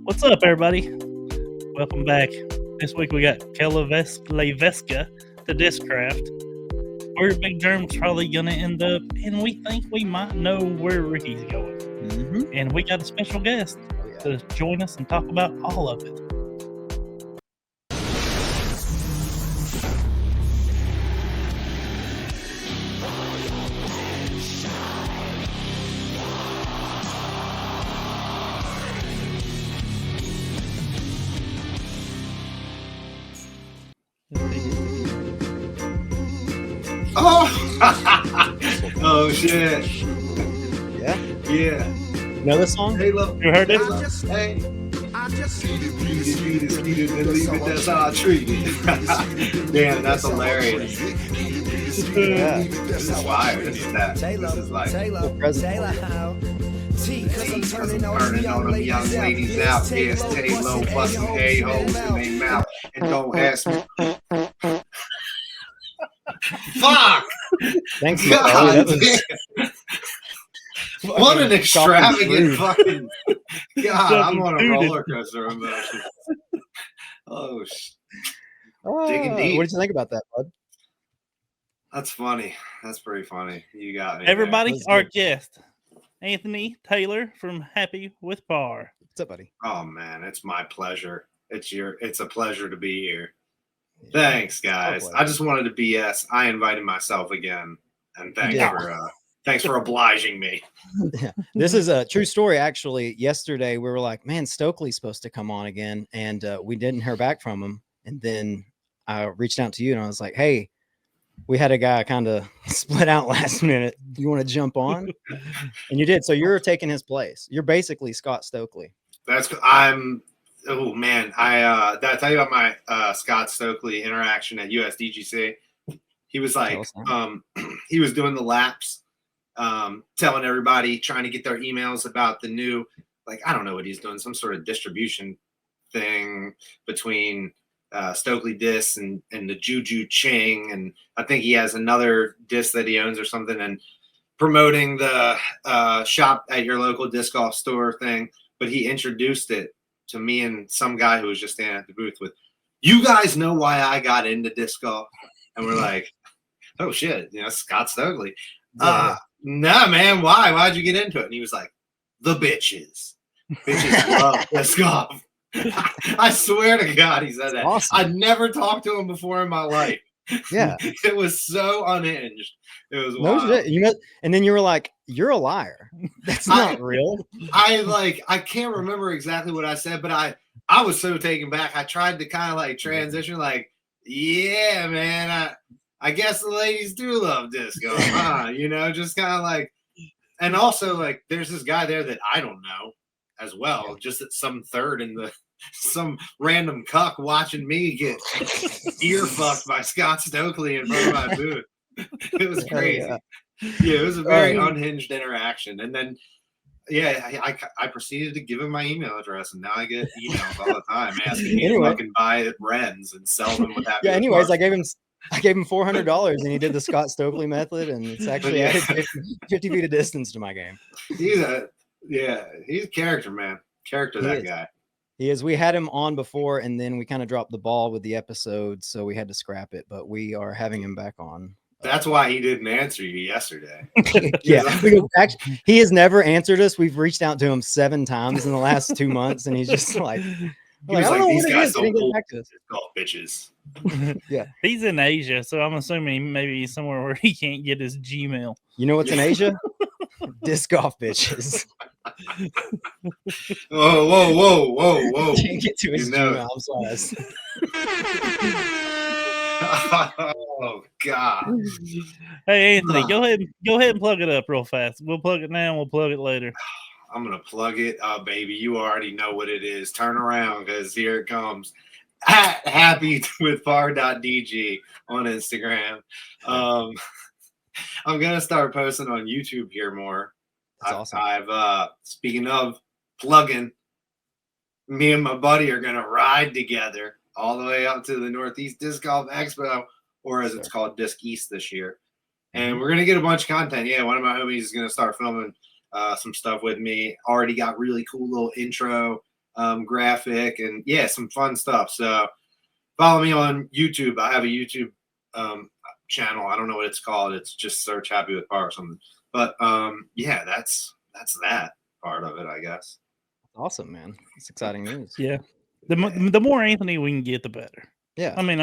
What's up, everybody? Welcome back. This week we got Leiviska to Discraft. Where Big Germ's probably going to end up, and we think we might know where Ricky's going. And we got a special guest to join us and talk about all of it. Oh shit! Yeah. Know this song? Hey, look. You heard it? Hey. Beat it, and leave it. That's how I treat it. Damn, that's hilarious. Yeah. This is fire. This is like turning on them young ladies out. Yes, Taylor busting a-holes in their mouth. And don't ask me. Fuck! Thanks, God, that what an extravagant fucking God! I'm on a Dude. roller coaster of emotions. Oh, digging deep. What did you think about that, bud? That's funny. That's pretty funny. You got me. Everybody, That was our good. guest, Anthony Taylor from Happy with Bar. What's up, buddy? Oh man, it's my pleasure. It's a pleasure to be here. Thanks, guys. pleasure. I just wanted to BS. I invited myself again, and thanks for obliging me. Yeah. This is a true story. Actually, yesterday we were like, man, Stokely's supposed to come on again, and we didn't hear back from him. And then I reached out to you, and I was like, hey, we had a guy kind of split out last minute. Do you want to jump on? And you did. So you're taking his place. You're basically Scott Stokely. Oh man, did I tell you about my Scott Stokely interaction at USDGC? He was like, he was doing the laps, telling everybody, trying to get their emails about the new, like, I don't know what he's doing, some sort of distribution thing between Stokely Discs and the Juju Ching, and I think he has another disc that he owns or something, and promoting the shop at your local disc golf store thing. But he introduced it to me and some guy who was just standing at the booth with, you guys know why I got into disc golf? And we're like, oh shit, Scott Stokely. Yeah. Nah, man, why? Why'd you get into it? And he was like, the bitches. Bitches love disc golf. I swear to God, he said that. Awesome. I'd never talked to him before in my life. Yeah. It was so unhinged. It was No wild. shit. And then you were like, you're a liar. That's not real. I can't remember exactly what I said, but I was so taken back. I tried to kind of like transition, like, yeah, man, I guess the ladies do love disco, huh? Just kind of like, and also like, there's this guy there that I don't know as well, just at some third in some random cuck watching me get ear fucked by Scott Stokely in front of my booth. It was crazy. Yeah, it was a very unhinged interaction. And then, I proceeded to give him my email address, and now I get emails all the time asking me to fucking buy Wrens and sell them with that. Yeah. Anyways, I gave him $400, and he did the Scott Stokely method, and it's actually added 50 feet of distance to my game. He's a character, man. That guy. He is. We had him on before, and then we kind of dropped the ball with the episode, so we had to scrap it. But we are having him back on. That's why he didn't answer you yesterday. Yeah, actually, he has never answered us. We've reached out to him 7 times in the last 2 months, and he's just like, he was like, these guys don't call bitches. Yeah, He's in Asia, so I'm assuming maybe he's somewhere where he can't get his Gmail. you know what's in Asia? Disc golf bitches. Whoa. Can't get to his Gmail. I'm sorry. Oh God. Hey Anthony, go ahead and plug it up real fast. We'll plug it now, we'll plug it later. I'm gonna plug it up, baby. You already know what it is. Turn around, because here it comes. At happywithbar.dg on Instagram. I'm gonna start posting on YouTube here more. That's awesome. I've speaking of plugging, me and my buddy are gonna ride together all the way up to the Northeast Disc Golf Expo, or as it's called, Disc East this year. And we're going to get a bunch of content. Yeah, one of my homies is going to start filming some stuff with me. Already got really cool little intro graphic, and yeah, some fun stuff. So follow me on YouTube. I have a YouTube channel. I don't know what it's called. It's just search Happy with Par or something. But yeah, that's that part of it, I guess. Awesome, man. It's exciting news. Yeah. The more Anthony we can get, the better. Yeah. I mean,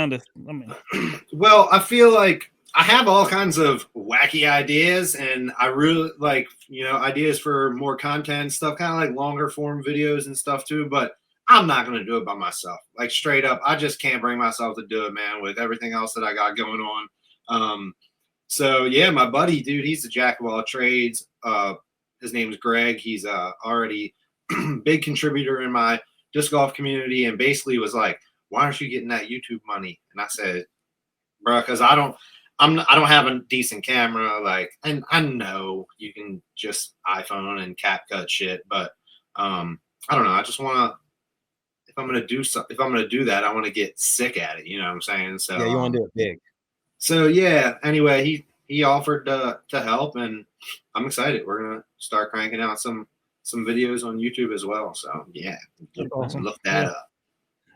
well, I feel like I have all kinds of wacky ideas, and I really like, ideas for more content stuff, kind of like longer form videos and stuff too. But I'm not going to do it by myself. Like straight up, I just can't bring myself to do it, man, with everything else that I got going on. So yeah, my buddy, dude, he's the jack of all trades. His name is Greg. He's already big contributor in my disc golf community, and basically was like, why aren't you getting that YouTube money? And I said, bro, because I don't have a decent camera. Like, and I know you can just iPhone and CapCut shit, but I don't know. I just want to, if I'm going to do that, I want to get sick at it. You know what I'm saying? So yeah, you want to do it big. So yeah, anyway, he offered to help, and I'm excited. We're going to start cranking out some videos on YouTube as well. So yeah, awesome. Look that up.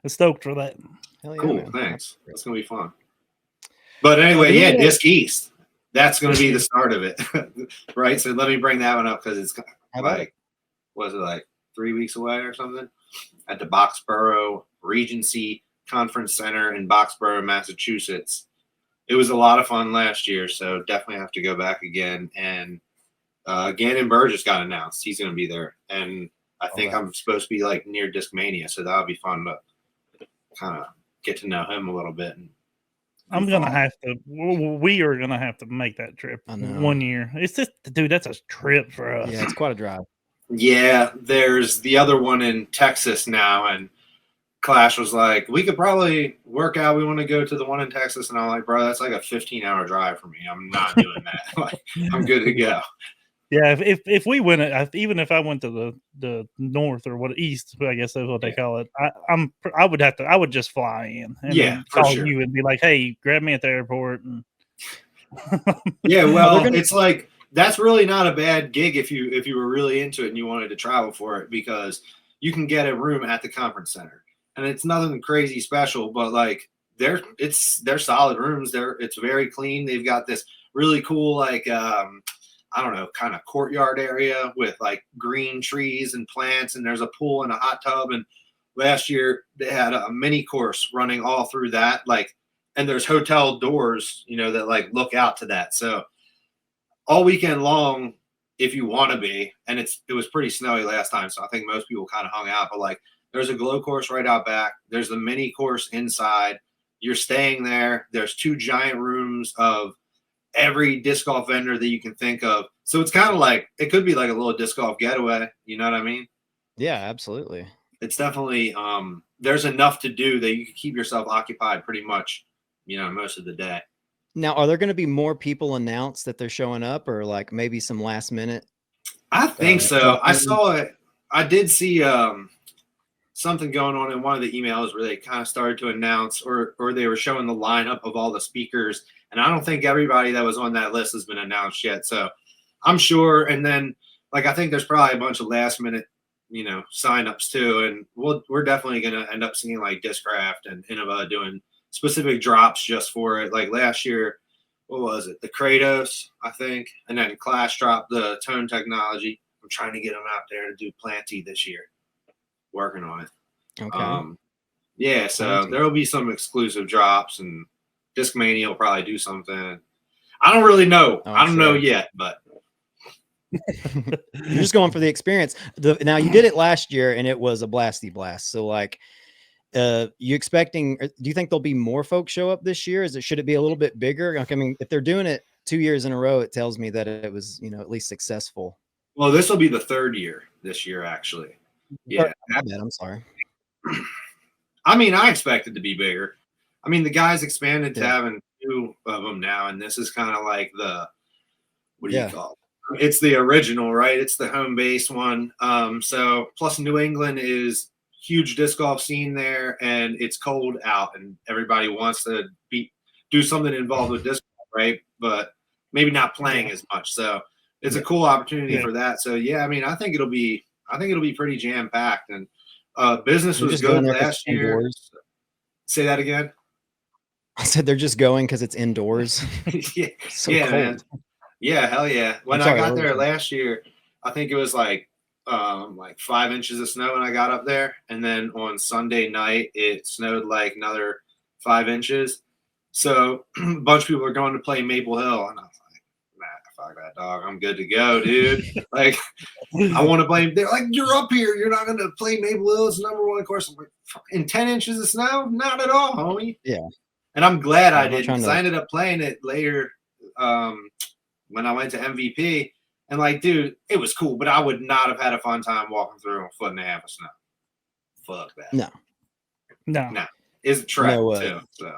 I'm stoked for that. Hell yeah, cool, man. Thanks. That's gonna be fun. But anyway, yeah, Disc East. That's gonna be the start of it, right? So let me bring that one up because it's like, was it like 3 weeks away or something? At the Boxborough Regency Conference Center in Boxborough, Massachusetts. It was a lot of fun last year, so definitely have to go back again. And Gannon Burgess got announced. He's going to be there. And I think I'm supposed to be like near Discmania, so that'll be fun to kind of get to know him a little bit. And I'm going to have to, we are going to have to make that trip 1 year. It's just, dude, that's a trip for us. Yeah, it's quite a drive. Yeah, there's the other one in Texas now, and Clash was like, we could probably work out. We want to go to the one in Texas, and I'm like, bro, that's like a 15-hour drive for me. I'm not doing that. Like, I'm good to go. Yeah, if we went, even if I went to the north or east, I guess that's what they call it. I would just fly in and then call you and be like, hey, grab me at the airport. And yeah, well, it's like that's really not a bad gig if you were really into it and you wanted to travel for it, because you can get a room at the conference center, and it's nothing crazy special, but like they're solid rooms. It's very clean. They've got this really cool like I don't know, kind of courtyard area with like green trees and plants, and there's a pool and a hot tub. And last year they had a mini course running all through that, like, and there's hotel doors, that like look out to that. So all weekend long, if you want to be, and it was pretty snowy last time, so I think most people kind of hung out, but like there's a glow course right out back. There's the mini course inside. You're staying there. There's 2 giant rooms of every disc golf vendor that you can think of. So it's kind of like, it could be like a little disc golf getaway. You know what I mean? Yeah, absolutely. It's definitely, there's enough to do that you can keep yourself occupied pretty much, most of the day. Now, are there going to be more people announced that they're showing up, or like maybe some last minute? I think so. I saw it. I did see something going on in one of the emails where they kind of started to announce, or they were showing the lineup of all the speakers. And I don't think everybody that was on that list has been announced yet. So I'm sure. And then, like, I think there's probably a bunch of last minute, signups too. And we're definitely going to end up seeing like Discraft and Innova doing specific drops just for it. Like last year, what was it? The Kratos, I think. And then Clash dropped the Tone Technology. I'm trying to get them out there to do Planty this year. Working on it. Okay. Yeah. So there'll be some exclusive drops, and Discmania will probably do something. I don't really know. I don't know yet, but you're just going for the experience. Now you did it last year and it was a blasty blast. So like, do you think there'll be more folks show up this year? Should it be a little bit bigger? I mean, if they're doing it 2 years in a row, it tells me that it was, at least successful. Well, this will be the 3rd year this year, actually. Yeah. I'm sorry. I mean, I expect it to be bigger. I mean, the guys expanded to having 2 of them now, and this is kind of like the, what do you call it? It's the original, right? It's the home base one. So plus New England is huge disc golf scene there, and it's cold out, and everybody wants to do something involved with disc golf, right? But maybe not playing as much. So it's a cool opportunity for that. So yeah, I mean, I think it'll be pretty jam packed, and Business They're was just going good there 'cause last it's year. indoors. Say that again. I said they're just going because it's indoors. Yeah, So yeah, cold. man. Yeah, hell yeah. When sorry, I got what there was it? last year, I think it was like 5 inches of snow when I got up there, and then on Sunday night it snowed like another 5 inches. So a bunch of people are going to play Maple Hill, and I was like, nah, fuck that, dog. I'm good to go, dude. Like, I want to play. They're like, you're up here. You're not going to play Maple Hill. It's #1 course. I'm like, in 10 inches of snow? Not at all, homie. Yeah. And I'm glad I I'm not didn't, trying because to- I ended up playing it later when I went to MVP. And like, dude, it was cool, but I would not have had a fun time walking through a 1.5 feet of snow. Fuck that. No. It's a trek No, too. So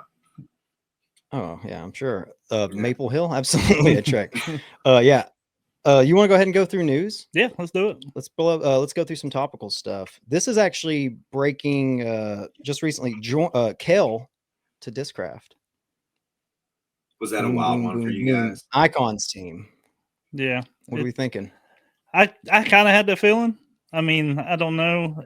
Oh yeah, I'm sure. Maple Hill, absolutely a trek. Yeah. You want to go ahead and go through news? Yeah, let's do it. Let's pull up. Let's go through some topical stuff. This is actually breaking. Just recently, Kel to Discraft. was that a Boom, wild boom, one for boom, you boom. guys? Icons team. Yeah. What are we thinking? I kind of had that feeling. I mean, I don't know.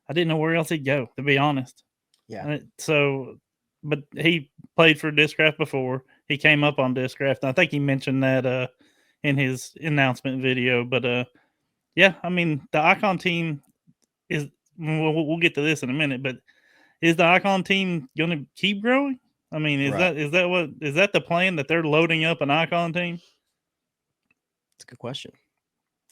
I didn't know where else he'd go, to be honest. Yeah. So, but he played for Discraft before. He came up on Discraft. And I think he mentioned that in his announcement video. But yeah, I mean, the Icon team is. We'll get to this in a minute, but is the Icon team going to keep growing? I mean, is that the plan, that they're loading up an Icon team? That's a good question.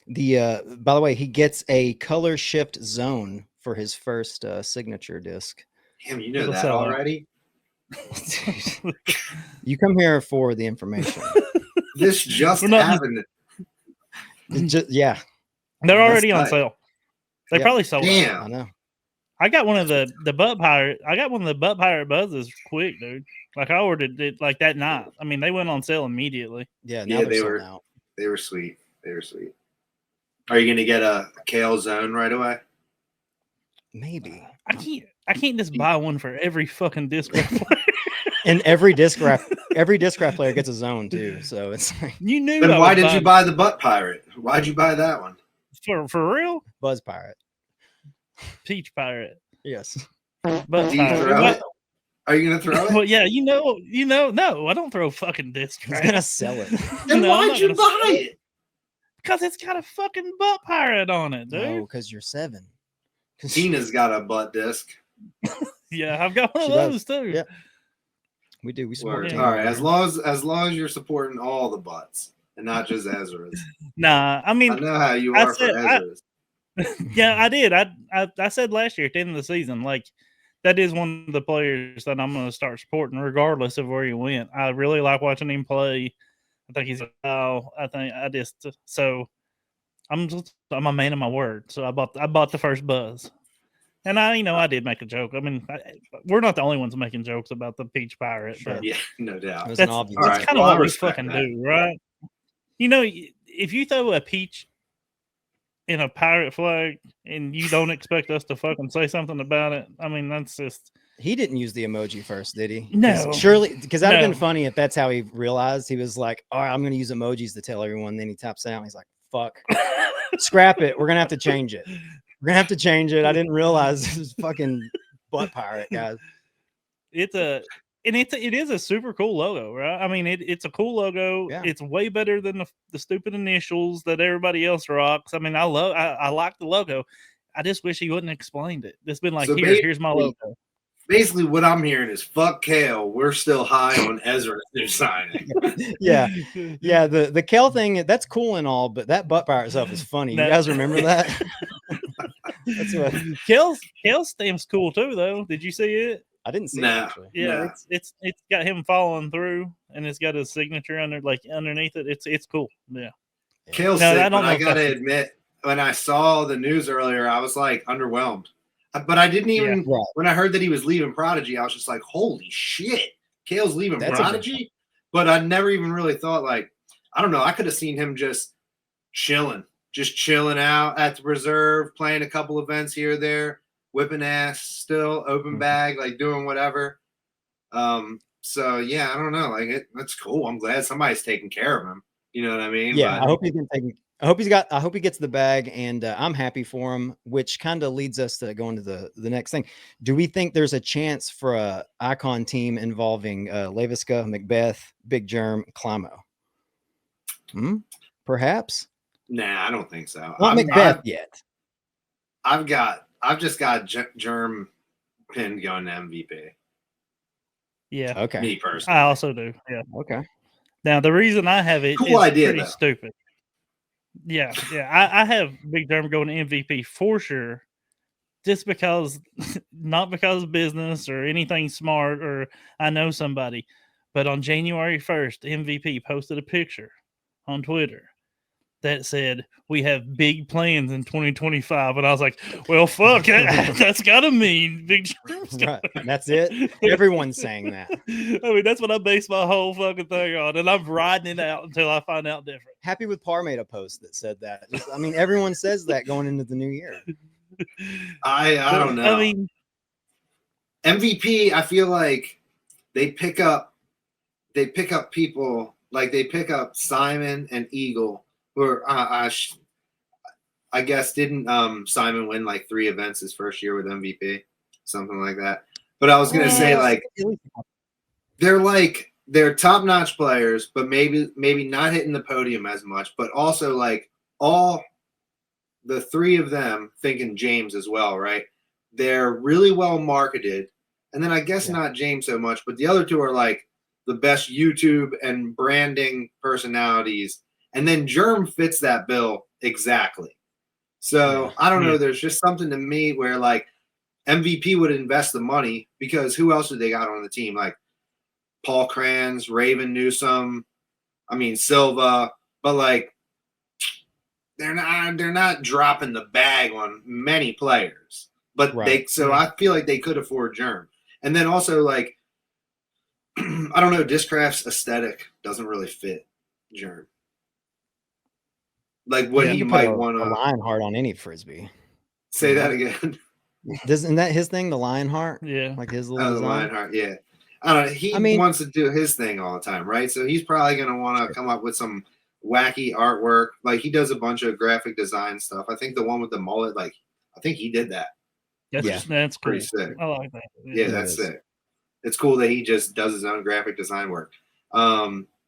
By the way, he gets a color shift zone for his first signature disc. Damn, you know It'll that sell out. already? You come here for the information. This just We're not- happened. Yeah, They're That's already on tight. sale. They Yep. probably sold out. I Damn. know. I got one of the butt pirate. I got one of the butt pirate buzzes quick, dude. Like, I ordered it like that night. I mean, they went on sale immediately. Yeah, now Yeah, they're they sold were. out. They were sweet. They were sweet. Are you gonna get a Kale zone right away? Maybe. I can't just buy one for every fucking Discraft player. And every Discraft player gets a zone too. So it's like You knew. Then I why would did you buy the butt pirate? Why'd you buy that one? for real? Buzz Pirate. Peach pirate, Yes. butt Do you pirate. throw it? Are you gonna throw it? Well, yeah, you know. No, I don't throw fucking He's Discraft. gonna sell it. Then No, I'm why'd not you gonna buy sell it? Because it's got a fucking butt pirate on it, dude. No, because you're 7. Tina's got a butt disc. Yeah, I've got one She of does. those too. Yeah. We do. We support Word. Tina All over right, here. as long as you're supporting all the butts and not just Ezra's. Nah, I mean, I know how you I are for said- I- Ezra's. yeah, I did. I said last year at the end of the season, like, that is one of the players that I'm going to start supporting, regardless of where he went. I really like watching him play. I think he's so I'm a man of my word. So I bought the first buzz, and I did make a joke. I mean, we're not the only ones making jokes about the Peach Pirate, Sure. but Yeah, no doubt. It was an that's obvious. All right, kind of well, I what we respect fucking that. do, right? If you throw a peach in a pirate flag and you don't expect us to fucking say something about it, I mean, that's just. He didn't use the emoji first, did he? No. Surely, because that'd have No. been funny if that's how he realized. He was like, all right, I'm going to use emojis to tell everyone. Then he taps out. And he's like, fuck, scrap it. We're going to have to change it. We're going to have to change it. I didn't realize this was fucking butt pirate, guys. It is a super cool logo, right? I mean, it's a cool logo. Yeah. It's way better than the stupid initials that everybody else rocks. I mean, I like the logo. I just wish he wouldn't have explained it. It's been like, So here's my logo. Basically, what I'm hearing is fuck Kale. We're still high on Ezra's new signing. Yeah. Yeah. The Kel thing, that's cool and all, but that butt pirate stuff is funny. No. You guys remember that? That's what Kale's stamp's cool too, though. Did you see it? I didn't see Nah. it actually. Yeah, No. it's got him following through, and it's got his signature underneath it. It's cool. Yeah. Kale's No, I sick, don't but know I if gotta that's- admit, when I saw the news earlier, I was like underwhelmed. But I didn't even Right. when I heard that he was leaving Prodigy, I was just like, holy shit, Kale's leaving That's a good Prodigy. But I never even really thought, like, I don't know, I could have seen him just chilling out at the reserve, playing a couple events here or there, whipping ass, still open bag, like doing whatever. So yeah, I don't know, like that's cool. I'm glad somebody's taking care of him. You know what I mean? Yeah, But I hope he's been taken. I hope he gets the bag, and I'm happy for him, which kind of leads us to go into the next thing. Do we think there's a chance for a icon team involving Leiviska, Macbeth, Big Germ, Climo? Perhaps. Nah, I don't think so. Not Macbeth yet. I've just got Germ pinned going to MVP. Yeah. Okay. Me personally. I also do. Yeah. Okay. Now the reason I have it Cool is idea, pretty though. stupid. Yeah. I have Big Germ going to MVP for sure. Just because, not because of business or anything smart or I know somebody, but on January 1st, MVP posted a picture on Twitter that said, "We have big plans in 2025." And I was like, well, fuck, that's got to mean Big Germ's right. That's it. Everyone's saying that. I mean, that's what I base my whole fucking thing on. And I'm riding it out until I find out different. Happy with Par made a post that said that. I mean, everyone says that going into the new year. I don't know. I mean, MVP, I feel like they pick up people, like they pick up Simon and Eagle, who are I guess didn't Simon win like 3 events his first year with MVP, something like that. But I was gonna say, like, they're top-notch players, but maybe not hitting the podium as much, but also like all the 3 of them, thinking James as well, right? They're really well marketed. And then I guess not James so much, but the other 2 are like the best YouTube and branding personalities. And then Germ fits that bill exactly. So I don't know. There's just something to me where like MVP would invest the money, because who else do they got on the team? Like Paul Kranz, Raven Newsom, I mean Silva, but like they're not dropping the bag on many players. But I feel like they could afford Germ. And then also like I don't know, Discraft's aesthetic doesn't really fit Germ. Like what he might want to Lionheart on any frisbee. Say that again. Isn't that his thing, the Lionheart? Yeah, like his little the Lionheart. Yeah, I don't know. He wants to do his thing all the time, right? So he's probably going to want to come up with some wacky artwork. Like he does a bunch of graphic design stuff. I think the one with the mullet, like I think he did that. That's pretty cool. sick. I like that. Yeah, that's sick. It's cool that he just does his own graphic design work.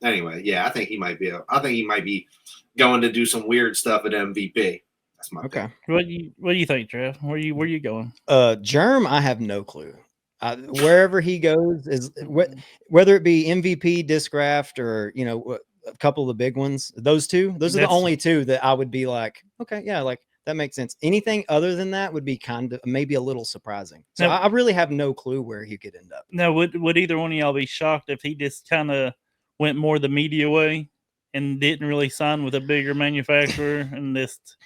Anyway, yeah, I think he might be going to do some weird stuff at MVP. That's my pick. What do you think, Trev? Where you going? Germ, I have no clue. Wherever he goes is whether it be MVP, Discraft, or a couple of the big ones. Those are the only 2 that I would be like, okay, yeah, like that makes sense. Anything other than that would be kind of maybe a little surprising. So I really have no clue where he could end up. Now, would either one of y'all be shocked if he just kind of went more the media way and didn't really sign with a bigger manufacturer and just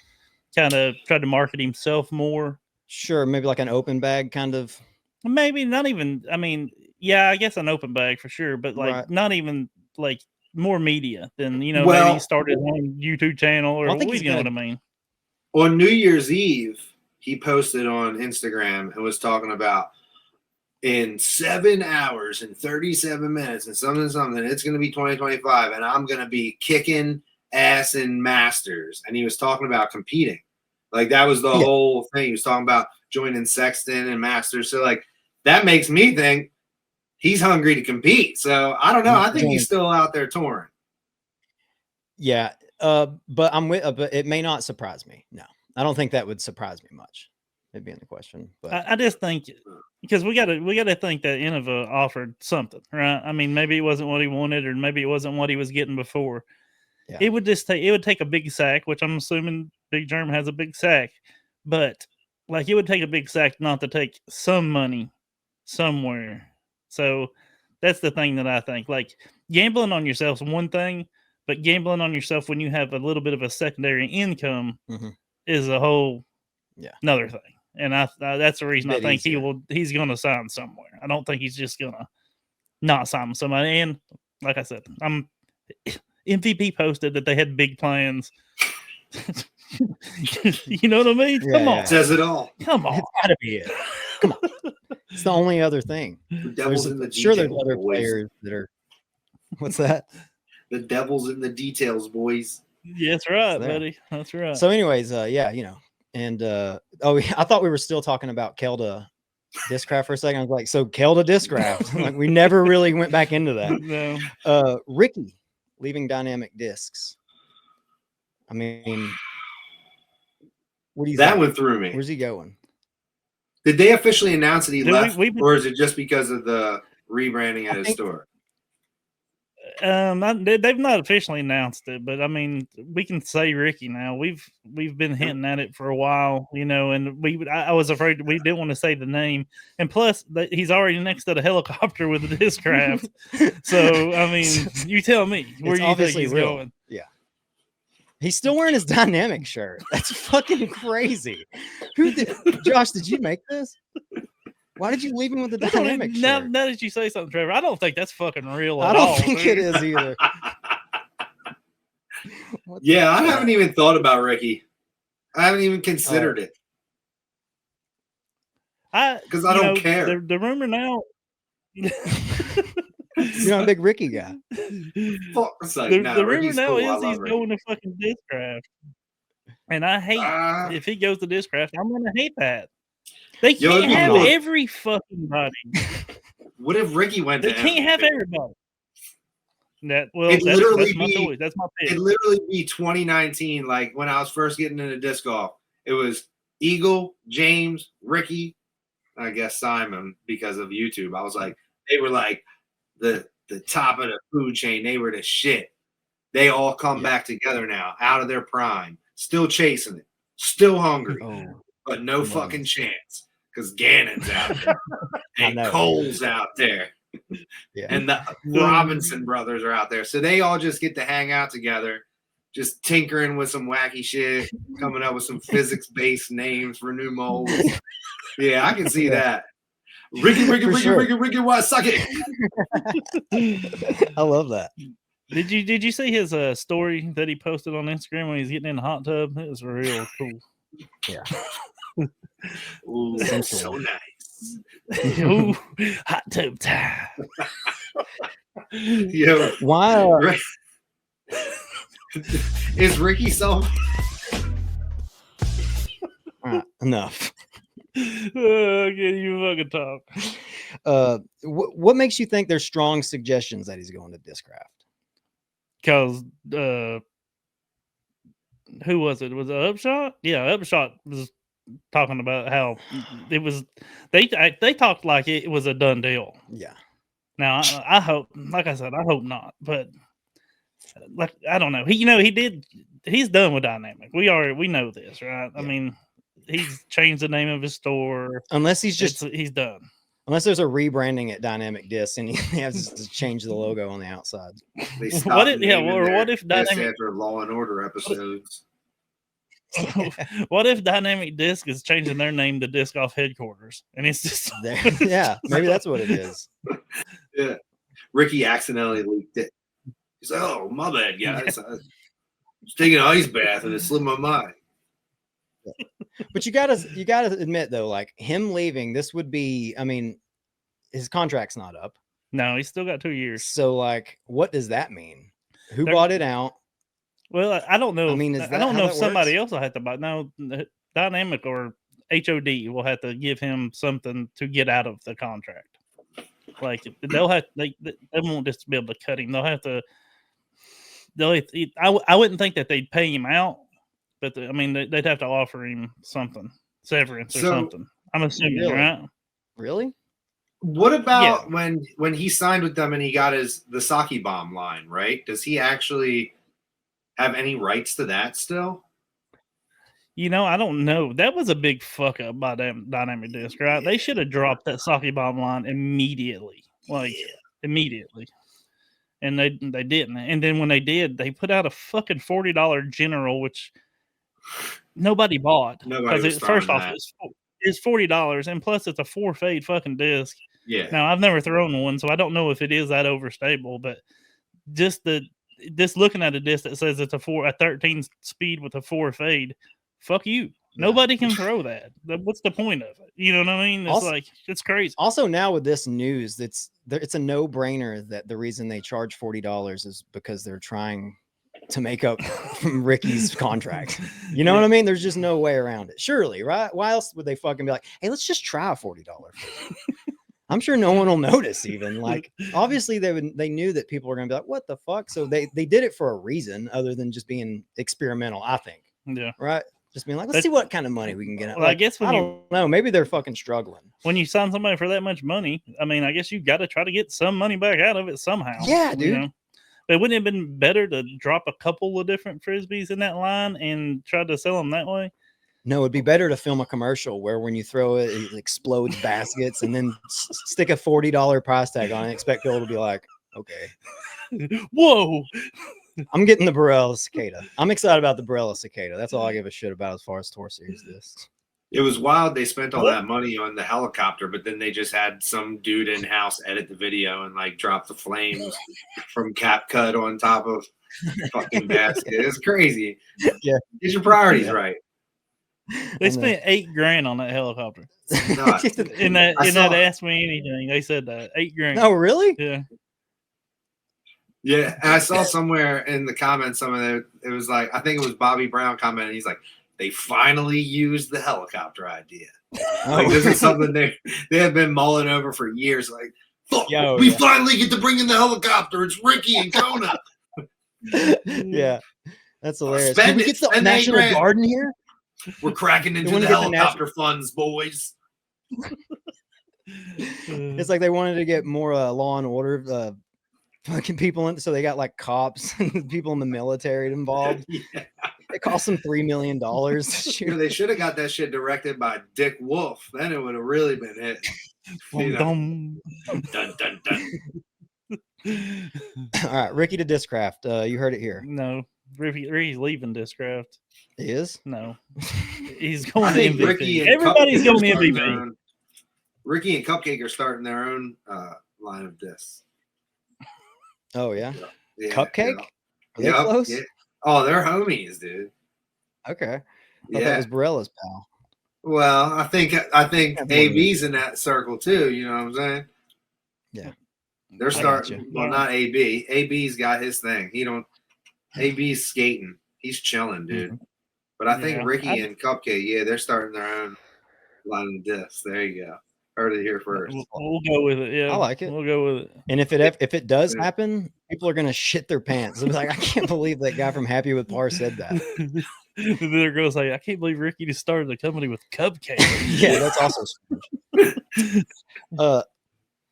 kind of tried to market himself more? Sure, maybe like an open bag kind of. Maybe not even. I mean, yeah, I guess an open bag for sure, but like not even like more media than maybe he started on YouTube channel or what I mean. On New Year's Eve, he posted on Instagram and was talking about in 7 hours and 37 minutes and something, it's going to be 2025 and I'm going to be kicking ass in Masters. And he was talking about competing. Like that was the whole thing. He was talking about joining Sexton and Masters. So like that makes me think he's hungry to compete. So I don't know. I think he's still out there touring. Yeah. But but it may not surprise me. No, I don't think that would surprise me much. It'd be in the question, but I just think because we gotta think that Innova offered something, right? I mean, maybe it wasn't what he wanted, or maybe it wasn't what he was getting before. Yeah. It would take a big sack, which I'm assuming Big Germ has a big sack, but like it would take a big sack not to take some money somewhere. So that's the thing that I think. Like gambling on yourself is one thing, but gambling on yourself when you have a little bit of a secondary income is a whole another thing. And that's the reason I think he's going to sign somewhere. I don't think he's just going to not sign with somebody. And like I said, MVP posted that they had big plans. You know what I mean? Yeah, Come on. Says it all. Come on. It's gotta be it. Come on. It's the only other thing. The devil's in the details. Sure, there's other players that are. What's that? The devil's in the details, boys. Yeah, that's right, So, buddy. That's right. So, anyways, yeah, you know, and I thought we were still talking about Kelda Discraft for a second. I was like, so Kelda Discraft. Like, we never really went back into that. No. Ricky leaving Dynamic Discs. I mean, what do you That think? went through me. Where's he going? Did they officially announce that he Dude, left, we- or is it just because of the rebranding at his store? They've not officially announced it, but I mean, we can say Ricky now. We've been hinting at it for a while, you know, and I was afraid we didn't want to say the name, and plus he's already next to the helicopter with the Discraft. So I mean, you tell me where you think he's going. Yeah, he's still wearing his Dynamic shirt. That's fucking crazy. Josh, did you make this? Why did you leave him with the Dynamic shirt? Now that you say something, Trevor, I don't think that's fucking real I at don't all. think it is either. Yeah, I haven't even thought about Ricky. I haven't even considered it. Because I don't care. The rumor now. You're not a big Ricky guy. The rumor now is he's going to fucking Discraft. And I hate if he goes to Discraft, I'm gonna hate that. They can't have every fucking body. What if Ricky went to They can't have everybody. That's my choice. That's my pick. It'd literally be 2019, like when I was first getting into disc golf. It was Eagle, James, Ricky, I guess Simon, because of YouTube. I was like, they were like the top of the food chain. They were the shit. They all come back together now, out of their prime, still chasing it, still hungry, but no fucking chance because Gannon's out there and Cole's out there. Yeah. And the Robinson brothers are out there. So they all just get to hang out together, just tinkering with some wacky shit, coming up with some physics-based names for new molds. Yeah, I can see that. Ricky Wysocki. I love that. Did you see his story that he posted on Instagram when he's getting in the hot tub? It was real cool. Yeah. Ooh, so nice. Ooh, hot tub time. Yo, why is Ricky so enough? Okay, you fucking talk. What makes you think there's strong suggestions that he's going to Discraft? Because who was it? Was it Upshot? Yeah, Upshot was talking about how it was. They talked like it was a done deal. Yeah. Now I hope, like I said, I hope not. But like I don't know. He's done with Dynamic. We know this, right? Yeah. I mean, he's changed the name of his store. Unless he's done. Unless there's a rebranding at Dynamic Disc and he has to change the logo on the outside. What if Dynamic after Law and Order episodes? What if Dynamic Disc is changing their name to Disc Off Headquarters and it's just yeah, maybe that's what it is. Yeah, Ricky accidentally leaked it. He's like, "Oh, my bad, guys. I was taking an ice bath and it slipped my mind." But you gotta admit though, like him leaving, this would be. I mean, his contract's not up. No, he's still got 2 years. So, like, what does that mean? Who bought it out? Well, I don't know. I mean, I don't know if somebody else will have to buy. No, Dynamic or HOD will have to give him something to get out of the contract. Like they'll have they won't just be able to cut him. They'll have to. I wouldn't think that they'd pay him out, but I mean they'd have to offer him something, severance or something. I'm assuming, right? Really? What about when he signed with them and he got the Sake Bomb line? Right? Does he actually have any rights to that still? You know, I don't know. That was a big fuck up by Dynamic Disc, right? They should have dropped that Sake Bomb line immediately, immediately, and they didn't. And then when they did, they put out a fucking $40 General, which nobody bought because first off, it's $40, and plus it's a 4-fade fucking disc. Yeah. Now I've never thrown one, so I don't know if it is that overstable, but just looking at a disc that says it's a 13 speed with a 4-fade. Fuck you. Yeah. Nobody can throw that. What's the point of it? You know what I mean? It's it's crazy. Also, now with this news, it's a no-brainer that the reason they charge $40 is because they're trying to make up from Ricky's contract. You know what I mean? There's just no way around it. Surely, right? Why else would they fucking be like, hey, let's just try a $40 fee? I'm sure no one will notice even. Like, obviously they knew that people were gonna be like, what the fuck? So they did it for a reason other than just being experimental, I think. Yeah. Right? Just being like, let's see what kind of money we can get. Well, like, I guess I don't know. Maybe they're fucking struggling. When you sign somebody for that much money, I mean, I guess you got to try to get some money back out of it somehow. Yeah, dude. You know? But wouldn't it have been better to drop a couple of different frisbees in that line and try to sell them that way? No, it'd be better to film a commercial where when you throw it, it explodes baskets, and then stick a $40 price tag on it. Expect people to be like, okay. Whoa. I'm getting the Borrella Cicada. I'm excited about the Borrella Cicada. That's all I give a shit about as far as tour series this. It was wild. They spent all that money on the helicopter, but then they just had some dude in house edit the video and like drop the flames from CapCut on top of fucking basket. It's crazy. Yeah, get your priorities right. They spent $8,000 on that helicopter. No, in that Ask Me Anything, they said that $8,000. No, really? Yeah. Yeah, and I saw somewhere in the comments it was like, I think it was Bobby Brown commenting. He's like, they finally used the helicopter idea. Like, this is something they have been mulling over for years. Like, fuck, we finally get to bring in the helicopter. It's Ricky and Kona. Yeah, that's hilarious. Can we get the National Garden here? We're cracking into the helicopter funds, boys. It's like they wanted to get more Law and Order fucking people in, so they got like cops and people in the military involved. Yeah. It cost them $3 million to shoot. They should have got that shit directed by Dick Wolf. Then it would have really been hit. Dun, dun, dun. All right, Ricky to Discraft. You heard it here. No, Ricky's leaving Discraft. He is? No, he's going to MVP. Everybody's going to MVP. Ricky and Cupcake are starting their own line of discs. Oh yeah, Cupcake. Yeah. Are they close? Yeah. Oh, they're homies, dude. Okay. That was Borella's pal. Well, I think AB's in that circle too. You know what I'm saying? Yeah. They're starting. Well, not AB. AB's got his thing. AB's skating. He's chilling, dude. Mm-hmm. But I think Ricky and Cupcake, they're starting their own line of discs. There you go. Heard it here first. We'll go with it. Yeah, I like it. We'll go with it. And if it does happen, people are gonna shit their pants. They'll be like, I can't believe that guy from Happy with Par said that. They're gonna say, I can't believe Ricky just started a company with Cupcake. Yeah, that's also strange.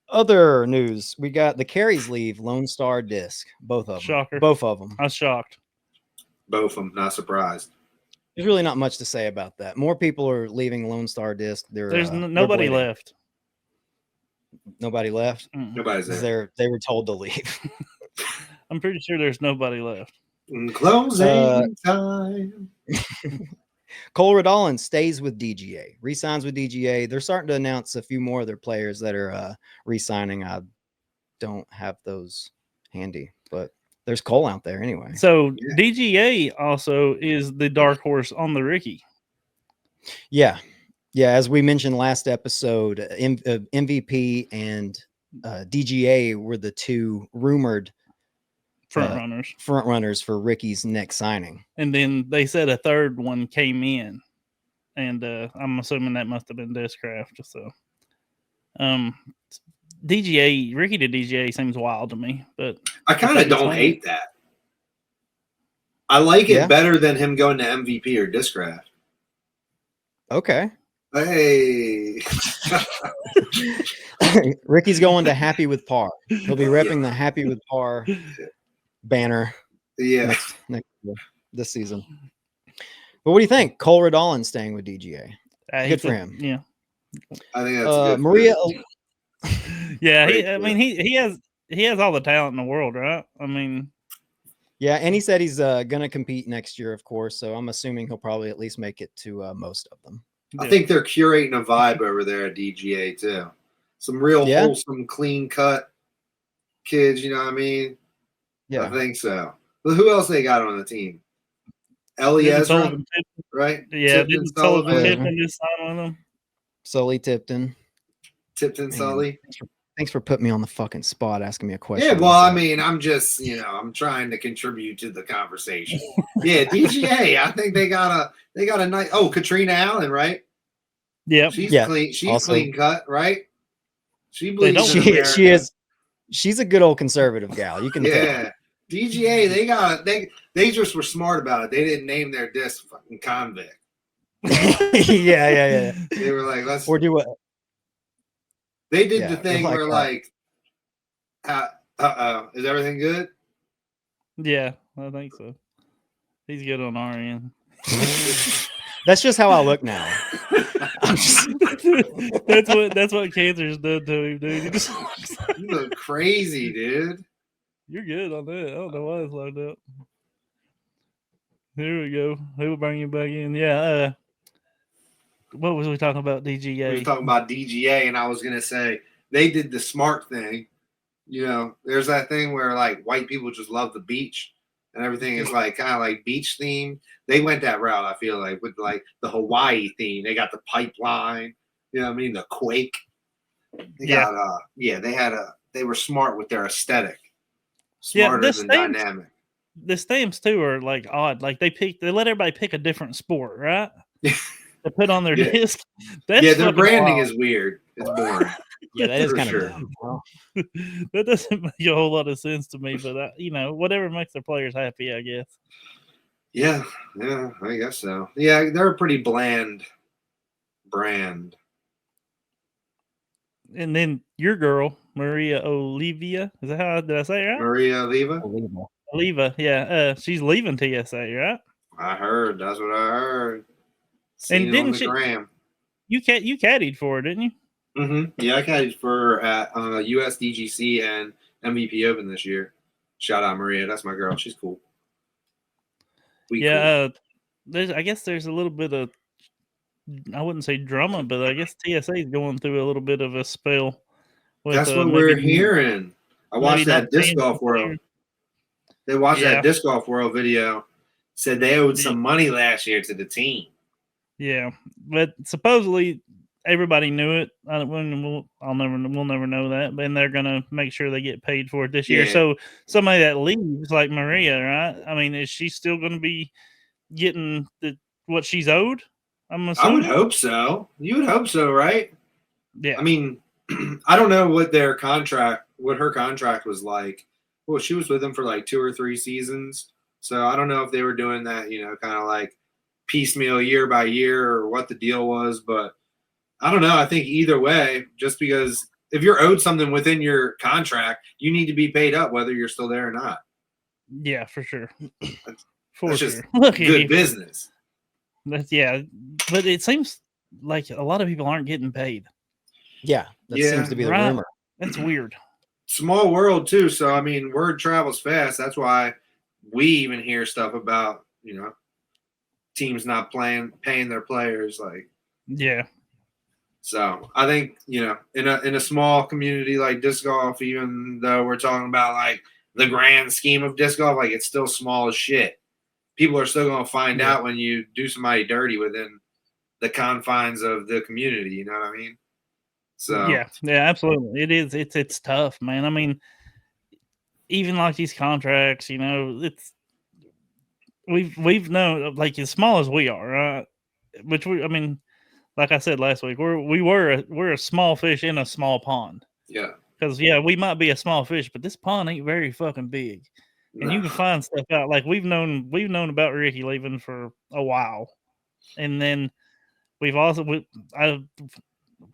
Other news: we got the Carries leave Lone Star disc. Both of them. Shocker. Both of them. I was shocked. Both of them. Not surprised. There's really not much to say about that. More people are leaving Lone Star disc. There's nobody left. Nobody left. Nobody's there. They were told to leave. I'm pretty sure there's nobody left. Closing time. Cole Redolin stays with DGA. Resigns with DGA. They're starting to announce a few more of their players that are re-signing. I don't have those handy, but there's Cole out there anyway. So DGA also is the dark horse on the Ricky. Yeah. Yeah, as we mentioned last episode, MVP and DGA were the two rumored front runners for Ricky's next signing. And then they said a third one came in, and I'm assuming that must have been Discraft. So, DGA Ricky to DGA seems wild to me, but I kind of don't hate that. I like it better than him going to MVP or Discraft. Okay. Hey, Ricky's going to Happy with Par. He'll be repping the Happy with Par banner. Yeah, this season. But what do you think? Cole Redolin staying with DGA. Good for him. Yeah, I think that's good. Maria. Yeah, he has all the talent in the world, right? I mean, yeah, and he said he's gonna compete next year, of course. So I'm assuming he'll probably at least make it to most of them. I think they're curating a vibe over there at DGA too. Some real wholesome, clean cut kids. You know what I mean? Yeah, I think so. But who else they got on the team? Ezra, right? Yeah, didn't Sullivan just sign on them? Sully Tipton. Sully. Thanks for putting me on the fucking spot, asking me a question. Yeah, well, I mean, I'm just, I'm trying to contribute to the conversation. Yeah, DGA. I think they got a nice. Oh, Katrina Allen, right? Yeah, she's Yeah, clean. She's also- clean cut, right? She They believes don't- in America. she is. She's a good old conservative gal. You can tell. Yeah, DGA. They just were smart about it. They didn't name their disc fucking convict. yeah. They were like, let's. Or do what? They did Yeah, the thing like where like, is everything good? yeah, I think so. He's good on our end. That's just how I look now. that's what cancer's done to him, dude. You look crazy, dude. You're good on that. I don't know why it's locked up. Here we go. Who will bring you back in? Yeah. What was we talking about? DGA. We were talking about DGA, and I was gonna say they did the smart thing. There's that thing where like white people just love the beach, and everything is like kind of like beach themed. They went that route. I feel like with like the Hawaii theme. They got the pipeline. You know what I mean? The quake. They were smart with their aesthetic. Smarter than dynamic. The stamps too are like odd. Like they let everybody pick a different sport, right? To put on their disc. Their branding is weird. It's boring. Yeah, that is kind sure. of dumb. That doesn't make a whole lot of sense to me, but whatever makes their players happy, I guess. Yeah, I guess so. Yeah, they're a pretty bland brand. And then your girl, Maria Olivia, is that how did I say it right? Maria Olivia? Olivia, yeah. She's leaving TSA, right? I heard. That's what I heard. And didn't she? Gram. You caddied for her, didn't you? Mm-hmm. Yeah, I caddied for her at USDGC and MVP Open this year. Shout out Maria. That's my girl. She's cool. Cool. I guess there's a little bit of, I wouldn't say drama, but I guess TSA is going through a little bit of a spell. That's what we're hearing. I watched that Disc Golf World. They watched that Disc Golf World video. Said they owed some money last year to the team. Yeah, but supposedly everybody knew it. We'll never know that, but they're gonna make sure they get paid for it this year. So somebody that leaves, like Maria, right? I mean, is she still going to be getting what she's owed? I'm assuming. I would hope so. You would hope so, right? Yeah. I mean, I don't know what her contract was like. Well, she was with them for like 2 or 3 seasons, so I don't know if they were doing that, kind of like piecemeal year by year or what the deal was, but I don't know. I think either way, just because if you're owed something within your contract, you need to be paid up whether you're still there or not. Yeah, for sure. That's just good business. But it seems like a lot of people aren't getting paid. Yeah, that seems to be the rumor. That's weird. Small world too, so I mean, word travels fast. That's why we even hear stuff about teams not paying their players, like So I think in a small community like disc golf, even though we're talking about like the grand scheme of disc golf, like it's still small as shit. People are still going to find out when you do somebody dirty within the confines of the community. You know what I mean? So yeah, absolutely. It is. It's tough, man. I mean, even like these contracts, it's we've known, like, as small as we are, right? Which like I said last week, we're a small fish in a small pond. Yeah. Because we might be a small fish, but this pond ain't very fucking big, and you can find stuff out. Like we've known about Ricky leaving for a while, and then I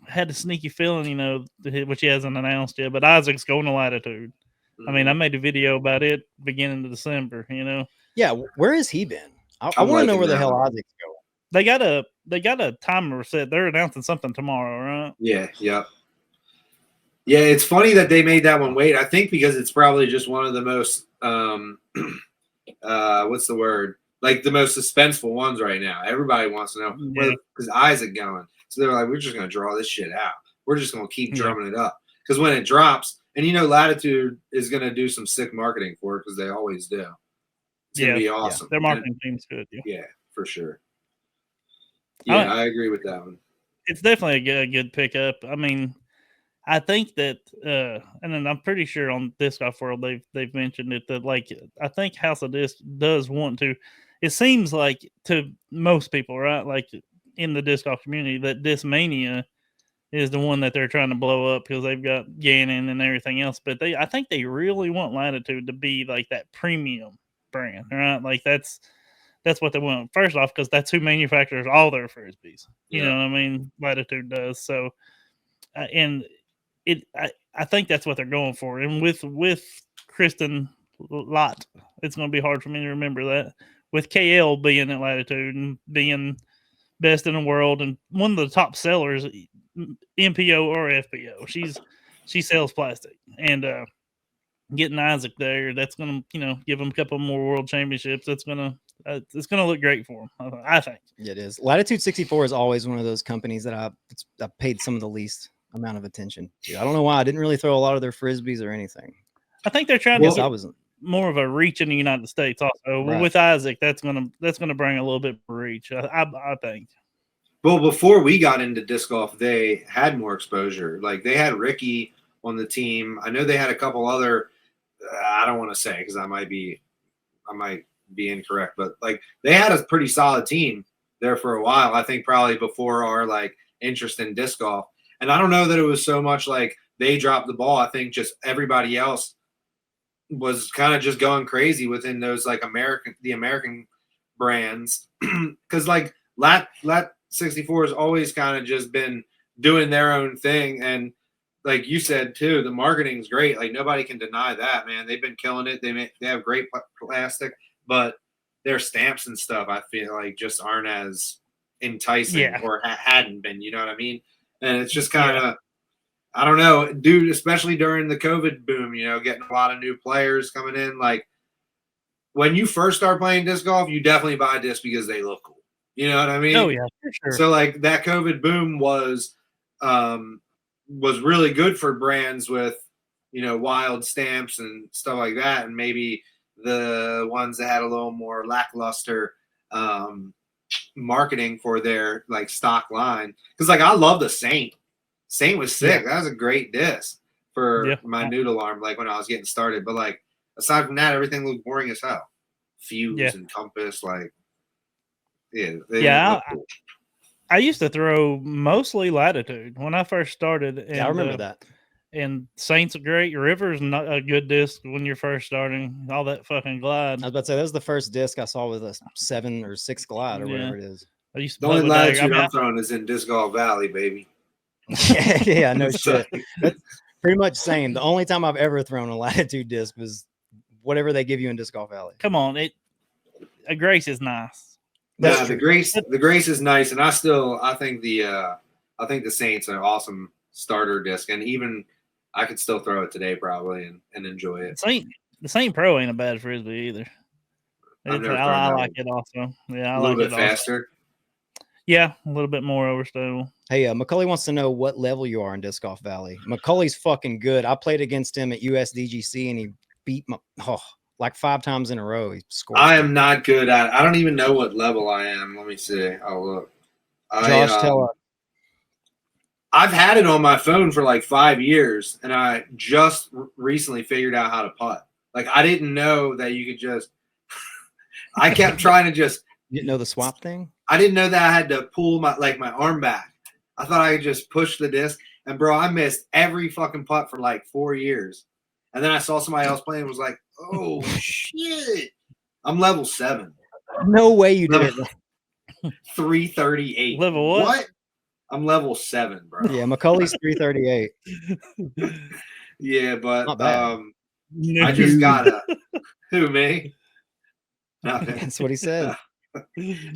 had a sneaky feeling, which he hasn't announced yet, but Isaac's going to Latitude. Mm-hmm. I mean, I made a video about it beginning of December. Yeah, where has he been? I want to know where the hell Isaac's going. They got a timer set. They're announcing something tomorrow, right? Yeah. Yeah, it's funny that they made that one wait. I think because it's probably just one of the most what's the word? Like the most suspenseful ones right now. Everybody wants to know because Isaac going. So they're like, we're just gonna draw this shit out. We're just gonna keep drumming it up. Because when it drops, and Latitude is gonna do some sick marketing for it because they always do. It's gonna be awesome. Their marketing team's good. Yeah, for sure. Yeah, I agree with that one. It's definitely a good pickup. I mean, I think that, and then I'm pretty sure on Disc Golf World they've mentioned it, that like I think House of Disc does want to. It seems like to most people, right, like in the disc golf community, that Discmania is the one that they're trying to blow up because they've got Gannon and everything else. But I think they really want Latitude to be like that premium brand, right? Like that's what they want. First off, because that's who manufactures all their frisbees. You know what I mean? Latitude does. So, and I think that's what they're going for. And with Kristen Lott, it's going to be hard for me to remember that. With KL being at Latitude and being best in the world and one of the top sellers, MPO or FPO, she sells plastic, and getting Isaac there, that's going to give them a couple more world championships. That's going to it's going to look great for them. I think it is. Latitude 64 is always one of those companies that I paid some of the least amount of attention to. I don't know why. I didn't really throw a lot of their frisbees or anything. I think they're trying to get more of a reach in the United States also. Right. With Isaac, that's gonna bring a little bit more reach, I think. Well, before we got into disc golf, they had more exposure. Like they had Ricky on the team. I know they had a couple other. I don't want to say because I might be incorrect, but like they had a pretty solid team there for a while. I think probably before our like interest in disc golf. And I don't know that it was so much like they dropped the ball. I think just everybody else was kind of just going crazy within those like the American brands. Cause like Lat 64 has always kind of just been doing their own thing. And like you said too, the marketing's great. Like nobody can deny that, man. They've been killing it. They have great plastic, but their stamps and stuff, I feel like just aren't as enticing or hadn't been, you know what I mean? And it's just kind of, I don't know, dude, especially during the COVID boom, getting a lot of new players coming in. Like when you first start playing disc golf, you definitely buy discs because they look cool. You know what I mean? Oh, yeah, for sure. So like that COVID boom was really good for brands with, wild stamps and stuff like that. And maybe the ones that had a little more lackluster marketing for their like stock line, because like I love the Saint was sick. That was a great disc for my noodle arm, like when I was getting started, but like aside from that, everything looked boring as hell. Fuse and Compass, like cool. I used to throw mostly Latitude when I first started, and I remember that. And Saints are great. River's not a good disc when you're first starting. All that fucking glide. I was about to say that was the first disc I saw with a 7 or 6 glide or whatever it is. I used to the only Latitude I'm throwing is in Disc Golf Valley, baby. Yeah, no shit. That's pretty much same. The only time I've ever thrown a Latitude disc was whatever they give you in Disc Golf Valley. Come on, a Grace is nice. Yeah, the Grace is nice, and I think the Saints are an awesome starter disc, and even I could still throw it today probably and enjoy it. The Saint Pro ain't a bad frisbee either. I like it also. Yeah, I like it. A little bit faster. Yeah, a little bit more overstable. Hey, Macaulay wants to know what level you are in Disc Golf Valley. Macaulay's fucking good. I played against him at USDGC, and he beat like 5 times in a row. He scored. I am not good at it. I don't even know what level I am. Let me see. I'll look. Josh, tell us. I've had it on my phone for like 5 years, and I just recently figured out how to putt. Like I didn't know that you could just. I kept trying to just. You didn't know the swap thing? I didn't know that I had to pull my arm back. I thought I could just push the disc, and bro, I missed every fucking putt for like 4 years. And then I saw somebody else playing and was like, "Oh shit, I'm level 7." No way you did it. 338. Level what? I'm level 7, bro. Yeah, Macaulay's 338. Yeah, but not bad. I just got who me? Nothing. That's what he said.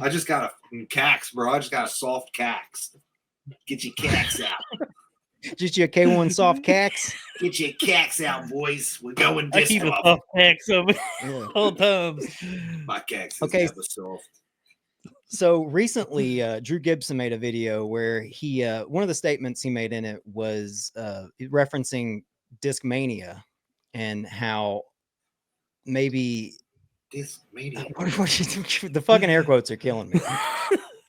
I just got a cax, bro. I just got a soft cax. Get your cax out. Just your K1 soft cax. Get your cax out, boys. We're going disc. I keep a soft cax over all times. My cax is never soft. So recently, Drew Gibson made a video where he one of the statements he made in it was referencing Discmania and how maybe Discmania. The fucking air quotes are killing me.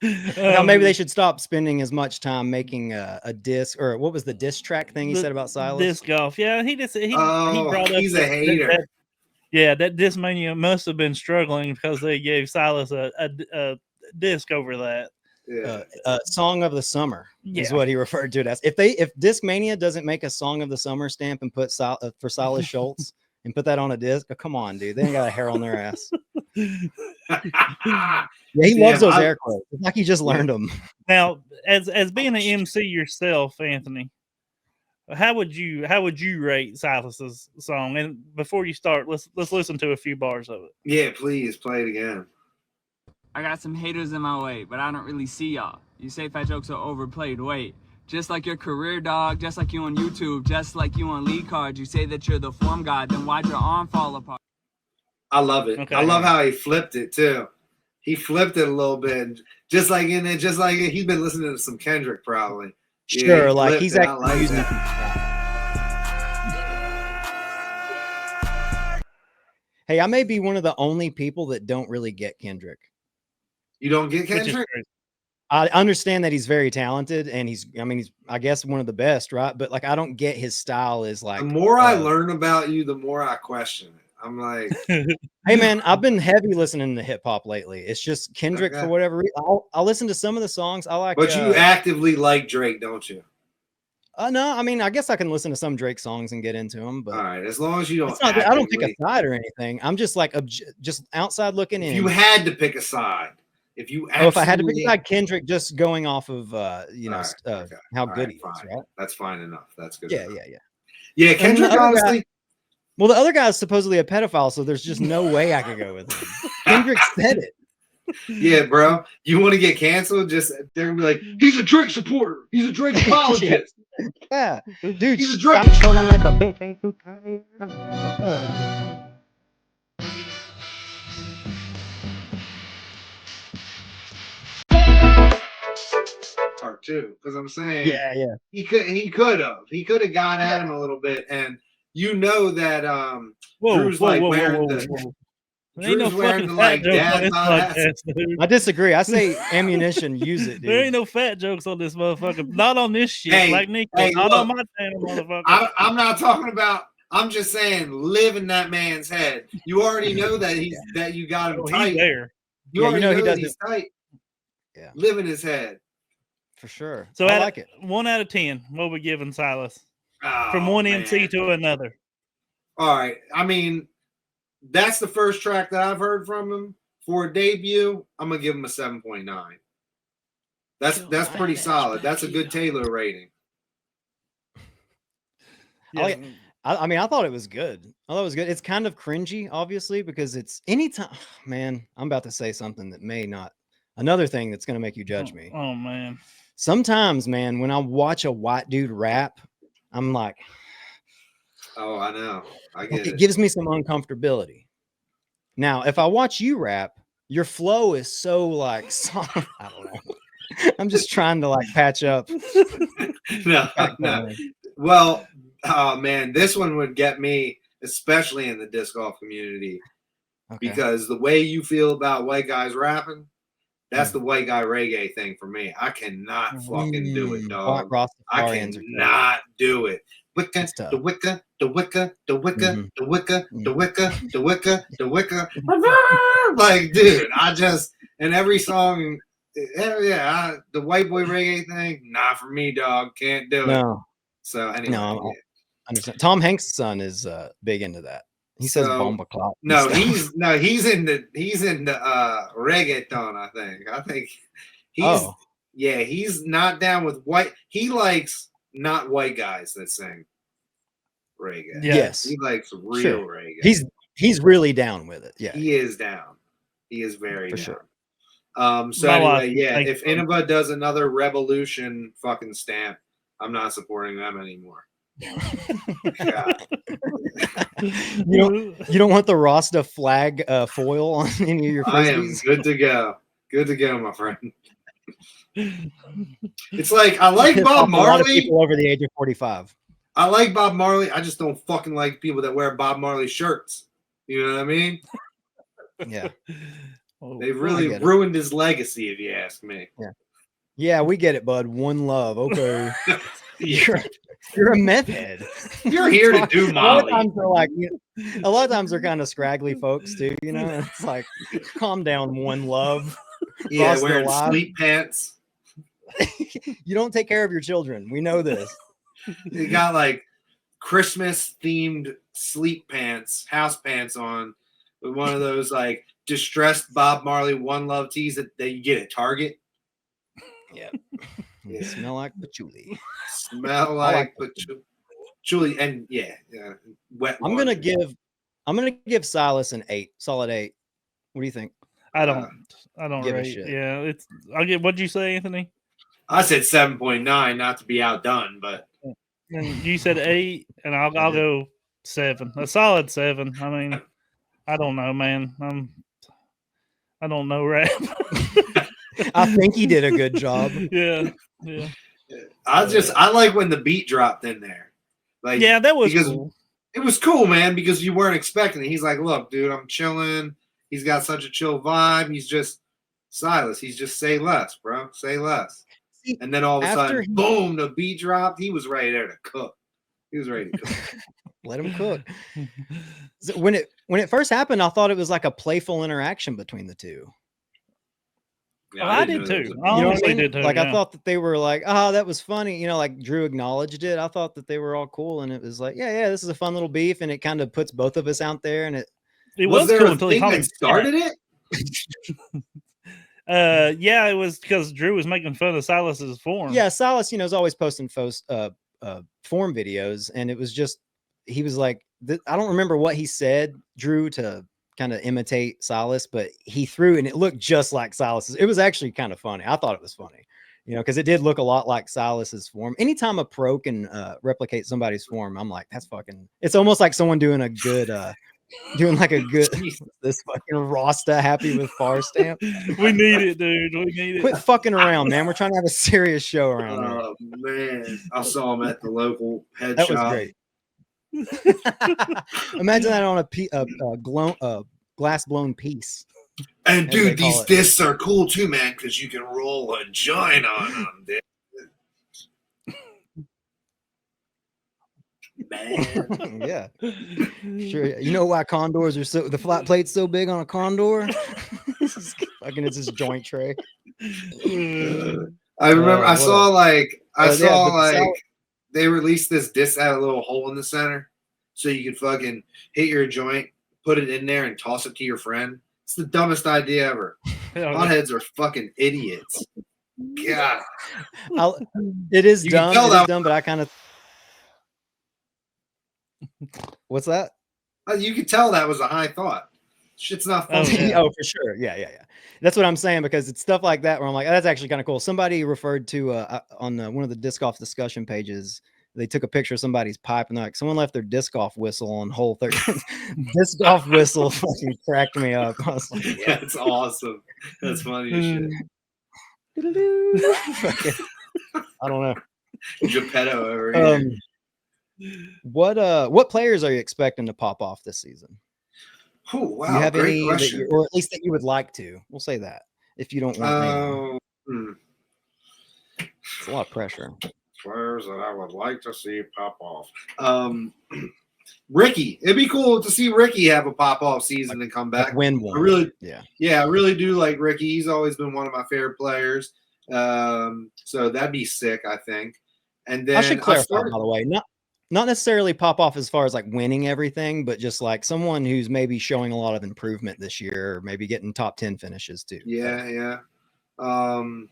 Now maybe they should stop spending as much time making a disc, or what was the disc track thing he said about Silas? Disc golf. Yeah, he brought up he's a hater. that Discmania must have been struggling because they gave Silas a disc over that. Yeah. Song of the summer is what he referred to it as. If Discmania doesn't make a song of the summer stamp and put for Silas Schultz and put that on a disc, come on, dude, they ain't got a hair on their ass. Yeah, he loves those air quotes. It's like he just learned them. Now, as being an MC yourself, Anthony, how would you rate Silas's song? And before you start, let's listen to a few bars of it. Yeah, please play it again. I got some haters in my way, but I don't really see y'all. You say fat jokes are overplayed. Wait, just like your career, dog, just like you on YouTube, just like you on lead cards, you say that you're the form god, then why'd your arm fall apart? I love it. Okay. I love how he flipped it too. He flipped it a little bit, just like he's been listening to some Kendrick probably. Sure, like he's actually using it. Hey, I may be one of the only people that don't really get Kendrick. You don't get Kendrick? I understand that he's very talented and he's I guess one of the best, right? But like I don't get his style is like. The more I learn about you, the more I question it. I'm like, hey man, I've been heavy listening to hip hop lately. It's just Kendrick for whatever reason. I'll listen to some of the songs I like. But you actively like Drake, don't you? No, I mean I guess I can listen to some Drake songs and get into them. But all right, as long as you don't. I don't pick a side or anything. I'm just like just outside looking in. If you had to pick a side, if I had to pick a side, Kendrick, just going off of how good he is, right? That's fine enough. That's good. Yeah. Kendrick, honestly. Well, the other guy's supposedly a pedophile, so there's just no way I could go with him. Kendrick said it. Yeah, bro. You want to get canceled? They're gonna be like, he's a Drake supporter. He's a Drake apologist. Yeah, dude. He's a Drake. Like a bitch. Part two, because I'm saying, yeah, he could have gone at him a little bit, and you know that Drew's wearing like dad's I disagree. I say ammunition, use it, dude. There ain't no fat jokes on this motherfucker. Not on this shit. Like Nick, not on my channel, motherfucker. I'm not talking about. I'm just saying, live in that man's head. You already know that you got him tight. He's there. You already know he does he's tight. Yeah, live in his head for sure. So I like it. 1 out of 10. What are we giving Silas? From one MC to another. All right. I mean, that's the first track that I've heard from him. For a debut, I'm gonna give him a 7.9. That's pretty solid. That's a good Taylor rating. Yeah. I thought it was good. I thought it was good. It's kind of cringy, obviously, because it's anytime. Man, I'm about to say something that may not. Another thing that's gonna make you judge me. Oh man. Sometimes, man, when I watch a white dude rap, I'm like, oh, I know. I get it. It gives me some uncomfortability. Now, if I watch you rap, your flow is so like, I don't know. I'm just trying to like patch up. No. Well, oh man, this one would get me, especially in the disc golf community, because the way you feel about white guys rapping, that's the white guy reggae thing for me. I cannot fucking do it, dog. I cannot do it. Wicca, the Wicca, the Wicca, the Wicca, the Wicca, the Wicca, the Wicca, the Wicca. Like, dude, and every song, the white boy reggae thing, not for me, dog. Can't do it. No. So anyway. No, I understand. Tom Hanks' son is big into that. He says bomba clock. No, he's into reggaeton, I think he's not down with white. He likes not white guys that sing reggae. Yes. He likes real reggae. He's really down with it. Yeah. He is down. He is very down. Sure. So anyway, if Innova does another revolution fucking stamp, I'm not supporting them anymore. You don't want the Rasta flag foil on any of your frisbees? I am good to go. Good to go, my friend. It's like I like Bob Marley. A lot of people over the age of 45. I like Bob Marley. I just don't fucking like people that wear Bob Marley shirts. You know what I mean? Yeah. Oh, They've really ruined his legacy, if you ask me. Yeah, we get it, bud. One love. Okay. You're a meth head. You're here to do Molly. A lot of times they're kind of scraggly folks too, you know. It's like, calm down, one love. Yeah, wearing sleep pants. You don't take care of your children. We know this. They got like Christmas themed sleep pants, house pants on, with one of those like distressed Bob Marley One Love tees that you get at Target. Yeah. They smell like patchouli. Smell like patchouli, and wet. I'm gonna give Silas an 8, solid 8. What do you think? I don't give rate. a shit. Yeah, I'll get. What'd you say, Anthony? I said 7.9, not to be outdone, but and you said 8, and I'll go 7. A solid 7. I mean, I don't know, man. I don't know rap. I think he did a good job. Yeah. I like when the beat dropped in there. Like, yeah, that was cool. It was cool, man, because you weren't expecting it. He's like, look, dude, I'm chilling. He's got such a chill vibe. He's just Silas. He's just say less, bro. Say less. And then all of a sudden, boom, the beat dropped. He was ready there to cook. He was ready to cook. Let him cook. So when it first happened, I thought it was like a playful interaction between the two. Yeah, I did too. I honestly did too. Like, I thought that they were like, oh, that was funny. You know, like Drew acknowledged it. I thought that they were all cool, and it was like, yeah, this is a fun little beef, and it kind of puts both of us out there. And it was there cool a until thing he that started it. Yeah, it was because Drew was making fun of Silas's form. Yeah, Silas, is always posting form videos, and it was just he was like, I don't remember what he said, Drew, to kind of imitate Silas, but he threw, and it looked just like Silas's. It was actually kind of funny. I thought it was funny, because it did look a lot like Silas's form. Anytime a pro can replicate somebody's form, I'm like, that's fucking. It's almost like someone doing a good. Doing like a good this fucking Rasta happy with Far stamp. We need it, dude. We need it. Quit fucking around, man. We're trying to have a serious show around here. Oh man, I saw him at the local head that shop. Was great. Imagine that on a glass blown piece. And dude, these discs are cool too, man, because you can roll a joint on them, dude. Man. Yeah, sure. You know why condors are the flat plate's so big on a condor? It's this joint tray. I remember I saw they released this disc that had a little hole in the center, so you could fucking hit your joint, put it in there, and toss it to your friend. It's the dumbest idea ever. Potheads are fucking idiots. God, it is dumb. It is dumb, but I kind of. What's that? You could tell that was a high thought. Shit's not funny. Oh, for sure. Yeah. That's what I'm saying, because it's stuff like that where I'm like, oh, that's actually kind of cool. Somebody referred to on one of the disc golf discussion pages. They took a picture of somebody's pipe, and they're like, someone left their disc golf whistle on hole 30. Disc golf whistle fucking cracked me up. I was like, yeah, it's awesome. That's funny as shit. I don't know. Geppetto over here. What players are you expecting to pop off this season? Oh wow! Do you have great any, question. or at least that you would like to? We'll say that if you don't want. It's a lot of pressure. Players that I would like to see pop off. Ricky, it'd be cool to see Ricky have a pop off season and come back. Win one. I really do like Ricky. He's always been one of my favorite players. So that'd be sick, I think. And then I should clarify, by the way, not necessarily pop off as far as like winning everything, but just like someone who's maybe showing a lot of improvement this year, or maybe getting top 10 finishes too. Yeah. Damn.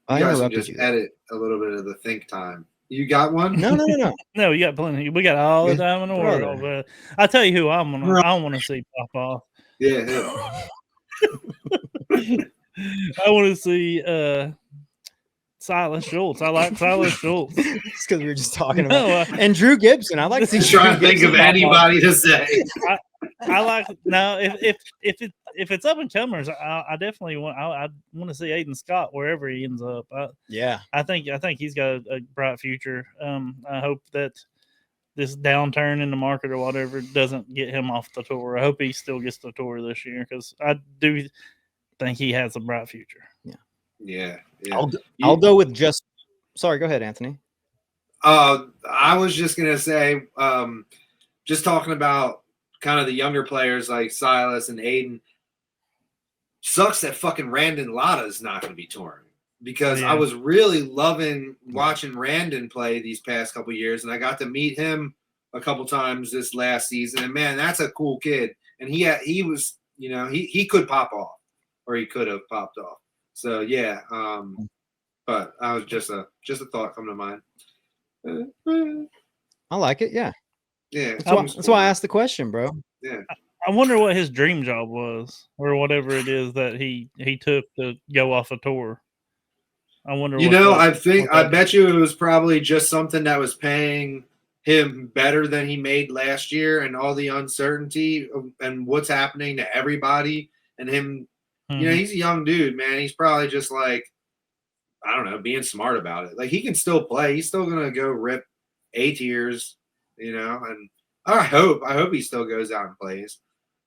I guys interrupted just you. Edit a little bit of the think time. You got one? No. No, you got plenty. We got all the time in the world. But I'll tell you who I want to see pop off. Yeah. I want to see Silas Schultz. I like Silas Schultz. It's because we were just talking about and Drew Gibson. I like to see. Trying to think of anybody to say. I like if it's up and comers, I definitely want to see Aiden Scott wherever he ends up. I think he's got a bright future. I hope that this downturn in the market or whatever doesn't get him off the tour. I hope he still gets the tour this year because I do think he has a bright future. Yeah. I'll go with just. Sorry, go ahead, Anthony. I was just gonna say, just talking about kind of the younger players like Silas and Aiden. Sucks that fucking Randon Lotta is not going to be touring because I was really loving watching Randon play these past couple years, and I got to meet him a couple times this last season. And man, that's a cool kid. And he was, he could pop off, or he could have popped off. So yeah, but I was just a thought come to mind. I like it. Yeah. Yeah. That's why I asked the question, bro. Yeah. I wonder what his dream job was, or whatever it is that he took to go off a tour. I wonder. I bet you it was probably just something that was paying him better than he made last year, and all the uncertainty and what's happening to everybody, and him. He's a young dude, man. He's probably just like, I don't know, being smart about it. Like he can still play. He's still gonna go rip A tiers, and I hope he still goes out and plays.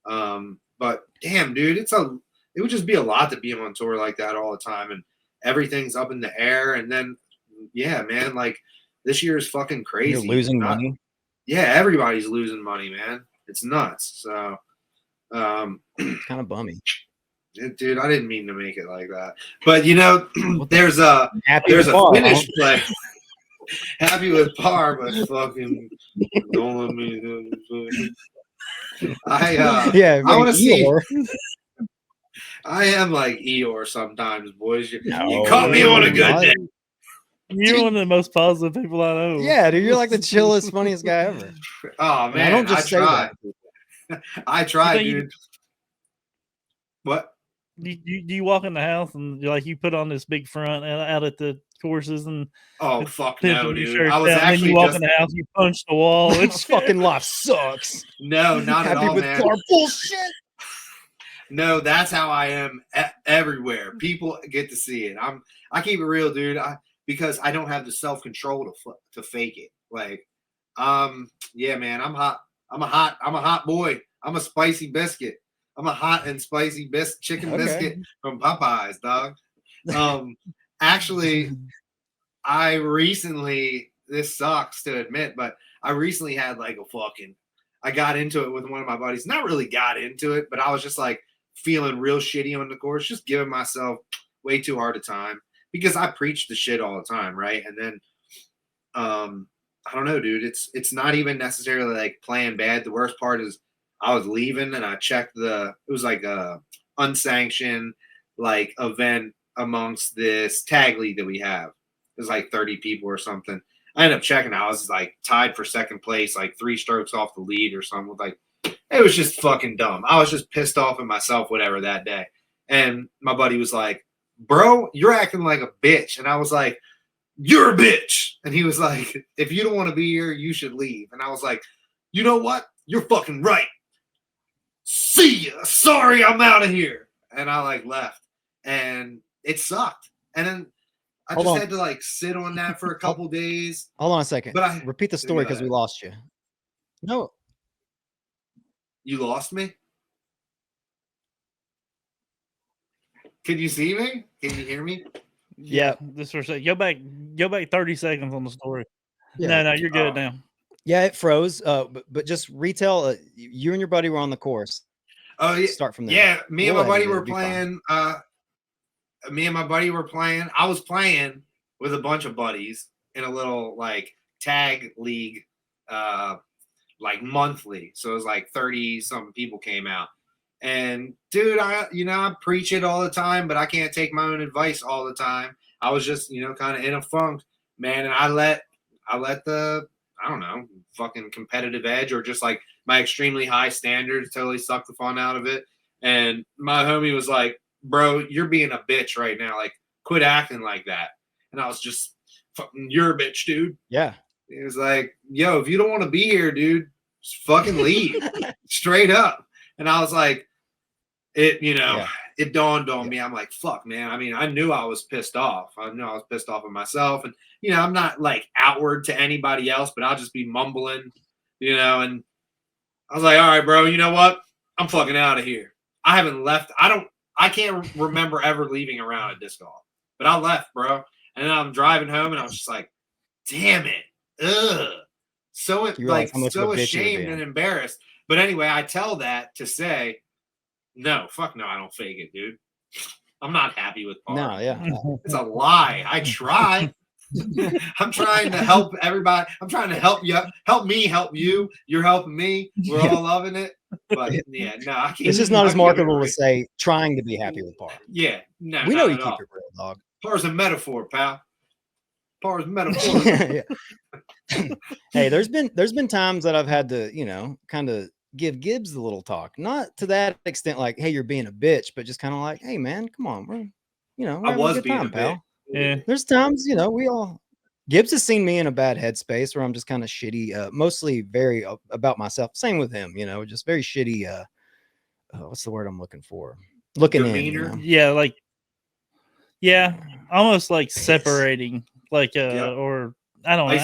But damn, dude, it would just be a lot to be on tour like that all the time, and everything's up in the air. And then, yeah, man, like this year is fucking crazy. You're losing money. Yeah, everybody's losing money, man. It's nuts. So, it's kind of bummy. Dude, I didn't mean to make it like that. But there's a finish play. Happy with par, but fucking don't let me do it. I want to see. I am like Eeyore sometimes, boys. You caught me on a good day. You're one of the most positive people I know. Yeah, dude, you're like the chillest, funniest guy ever. Oh man, I don't just say try. that. I try, dude. What? You walk in the house and you put on this big front out at the courses and fuck no, dude. I was down, actually you walk in the house, you punch the wall. It's fucking life sucks. No, not at all, man. Bullshit. No, that's how I am everywhere. People get to see it. I keep it real, dude. Because I don't have the self-control to fake it. Like, yeah, man, I'm hot. I'm a hot boy. I'm a spicy biscuit. I'm a hot and spicy chicken biscuit from Popeyes, dog. Actually, I recently, this sucks to admit, but I recently had I got into it with one of my buddies. Not really got into it, but I was just like feeling real shitty on the course, just giving myself way too hard a time because I preach the shit all the time, right? And then, I don't know, dude. It's not even necessarily like playing bad. The worst part is I was leaving and I checked it was like a unsanctioned event amongst this tag league that we have. There's like 30 people or something. I ended up checking. I was like tied for second place, like 3 strokes off the lead or something. It was just fucking dumb. I was just pissed off at myself, whatever, that day. And my buddy was like, bro, you're acting like a bitch. And I was like, you're a bitch. And he was like, if you don't want to be here, you should leave. And I was like, you know what? You're fucking right. See ya. Sorry, I'm out of here. And I left. And it sucked. And then I just had to sit on that for a couple days. Hold on a second. But repeat the story because we lost you. No. You lost me? Can you see me? Can you hear me? Yeah. This for a second. Go back 30 seconds on the story. Yeah. No, you're good now. Yeah, it froze. But just retell. You and your buddy were on the course. Oh yeah. Start from there. Yeah, me and my buddy were playing. Me and my buddy were playing. I was playing with a bunch of buddies in a little tag league, monthly. So it was 30 something people came out. And dude, I preach it all the time, but I can't take my own advice all the time. I was just, kind of in a funk, man. And I let the, I don't know, fucking competitive edge or just my extremely high standards totally sucked the fun out of it. And my homie was like, bro, you're being a bitch right now. Quit acting like that. And I was just, fucking, you're a bitch, dude. Yeah. He was like, yo, if you don't want to be here, dude, just fucking leave. Straight up. And I was like, it dawned on me. I'm like, fuck, man. I mean, I knew I was pissed off. I knew I was pissed off at myself. And I'm not like outward to anybody else, but I'll just be mumbling, and I was like, all right, bro, you know what? I'm fucking out of here. I haven't left. I can't remember ever leaving around a disc golf, but I left, bro. And then I'm driving home and I was just like, damn it. Ugh. So ashamed and embarrassed. But anyway, I tell that to say, no, fuck no, I don't fake it, dude. I'm not happy with par. No, yeah. It's a lie. I try. I'm trying to help everybody. I'm trying to help you. Help me, help you. You're helping me. We're all loving it. But yeah, no, I can't. It's just not as marketable to say trying to be happy with par. Yeah, no, we know you keep all. it real, dog. Par's a metaphor, pal. Par's a metaphor. Hey, there's been times that I've had to, kind of give Gibbs the little talk. Not to that extent, like, hey, you're being a bitch, but just kind of like, hey, man, come on, we're having a good time, pal. Yeah. There's times, Gibbs has seen me in a bad headspace where I'm just kind of shitty, mostly very about myself. Same with him, just very shitty. What's the word I'm looking for? Looking in. Yeah, almost like separating, like or I don't know. I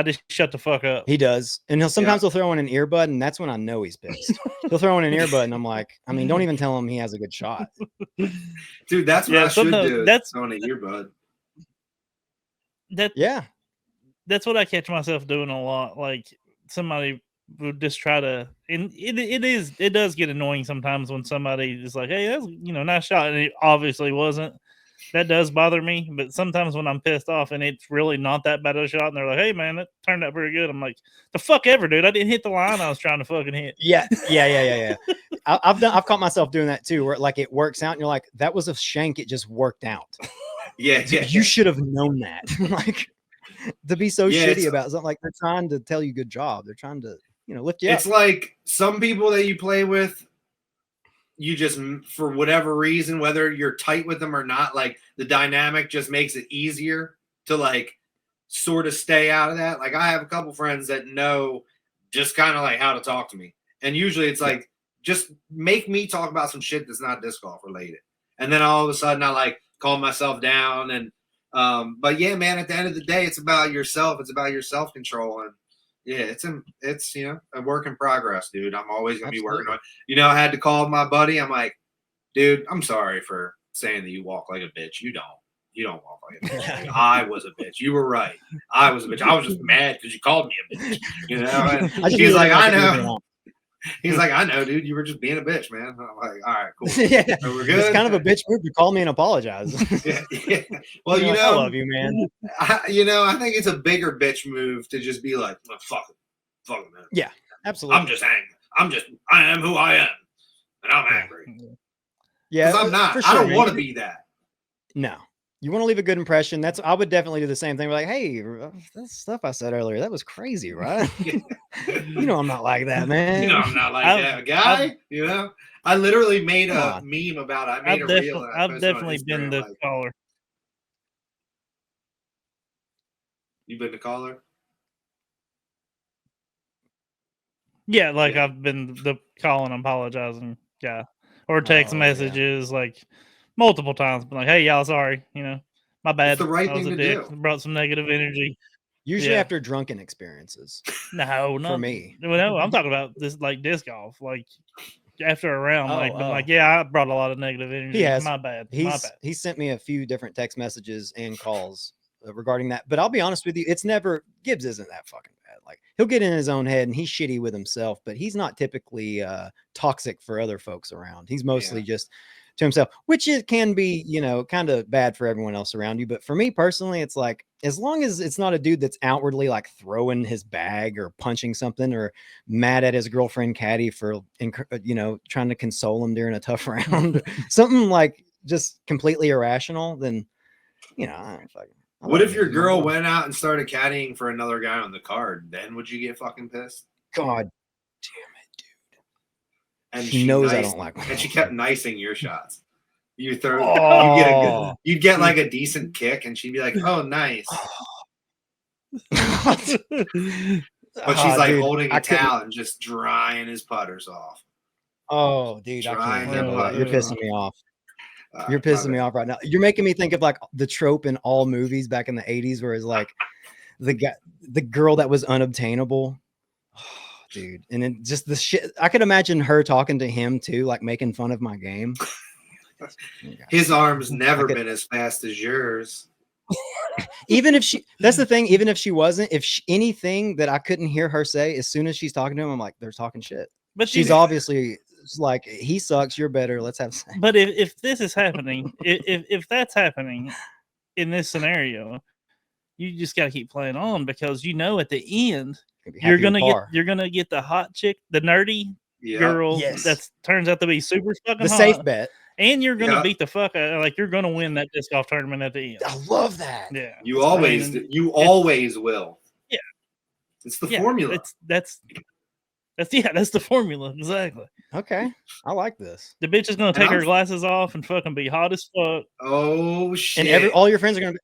just shut the fuck up. He does, and he'll throw in an earbud, and that's when I know he's pissed. He'll throw in an earbud, and I'm like, I mean, don't even tell him he has a good shot, dude. That's what I should do. That's throwing an earbud. That's what I catch myself doing a lot. Like somebody would just try to, and it does get annoying sometimes when somebody is like, hey, that's nice shot, and it obviously wasn't. That does bother me, but sometimes when I'm pissed off and it's really not that bad of a shot, and they're like, hey man, that turned out pretty good, I'm like, the fuck ever, dude. I didn't hit the line I was trying to fucking hit. Yeah. I've caught myself doing that too, where like it works out and you're like, that was a shank, it just worked out. Yeah. You should have known that. Like, to be so shitty about something, like they're trying to tell you good job. They're trying to, lift you up. It's like some people that you play with, you just, for whatever reason, whether you're tight with them or not, like the dynamic just makes it easier to like sort of stay out of that. Like I have a couple friends that know just kind of like how to talk to me. And usually it's like, just make me talk about some shit that's not disc golf related. And then all of a sudden I like calm myself down. And, but yeah, man, at the end of the day, it's about yourself. It's about your self-control. And yeah, it's a work in progress, dude. I'm always going to be working on it. I had to call my buddy. I'm like, dude, I'm sorry for saying that you walk like a bitch. You don't walk like a bitch. I was a bitch. You were right. I was a bitch. I was just mad because you called me a bitch. And he's like, I know. He's like, I know, dude. You were just being a bitch, man. I'm like, all right, cool. Yeah, so we're good. It's kind of a bitch move to call me and apologize. Yeah. Well, I love you, man. I think it's a bigger bitch move to just be like, well, fuck it, man. Yeah, absolutely. I'm just angry. I am who I am, and I'm angry. Yeah, I'm not. I don't want to be that. No. You want to leave a good impression. I would definitely do the same thing. We're like, hey, that stuff I said earlier, that was crazy, right? I'm not like that, man. I'm not like that guy. I literally made a meme about it. I made a reel. I've definitely been the caller. You've been the caller? Yeah, like I've been the calling, apologizing, or text messages like multiple times, but like, hey, y'all, sorry, my bad. It's the right thing to do. Brought some negative energy. Usually after drunken experiences. No, not for me. No, I'm talking about this like disc golf, like after a round, I brought a lot of negative energy. He has. My bad. He sent me a few different text messages and calls regarding that. But I'll be honest with you, Gibbs isn't that fucking bad. Like he'll get in his own head and he's shitty with himself, but he's not typically toxic for other folks around. He's mostly just to himself, which it can be, kind of bad for everyone else around you. But for me personally, it's like, as long as it's not a dude that's outwardly like throwing his bag or punching something or mad at his girlfriend caddy for, trying to console him during a tough round, something like just completely irrational, then, what if your girl went out and started caddying for another guy on the card? Then would you get fucking pissed? God damn it, dude. And she knows I don't like. And she kept nicing your shots. You throw, you'd get like a decent kick, and she'd be like, "Oh, nice." But she's like holding a towel and just drying his putters off. Oh, dude, I can't handle that. You're pissing me off. You're pissing me off right now. You're making me think of like the trope in all movies back in the 80s where it's like the girl that was unobtainable. Oh, dude. And then just the shit. I could imagine her talking to him too, like making fun of my game. His arm's never been as fast as yours. Even if that's the thing, even if she wasn't, anything that I couldn't hear her say, as soon as she's talking to him, I'm like, they're talking shit. But she's obviously like, he sucks, you're better, let's have sex. But if this is happening, if that's happening in this scenario, you just got to keep playing on, because at the end you're gonna get the hot chick, the nerdy girl that turns out to be super fucking hot. Safe bet. And you're gonna beat the fuck out, like you're gonna win that disc golf tournament at the end. I love that. Yeah, you always will. Yeah, it's the formula. That's the formula, exactly. Okay, I like this. The bitch is gonna take her glasses off and fucking be hot as fuck. Oh shit! And all your friends are gonna be.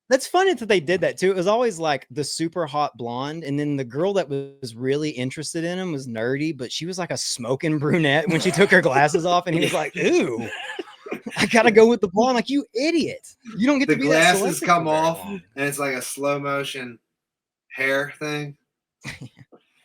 That's funny that they did that too. It was always like the super hot blonde, and then the girl that was really interested in him was nerdy, but she was like a smoking brunette when she took her glasses off, and he was like, "Ooh, I gotta go with the blonde." Like, you idiot! You don't get the to be glasses come off, and it's like a slow motion hair thing.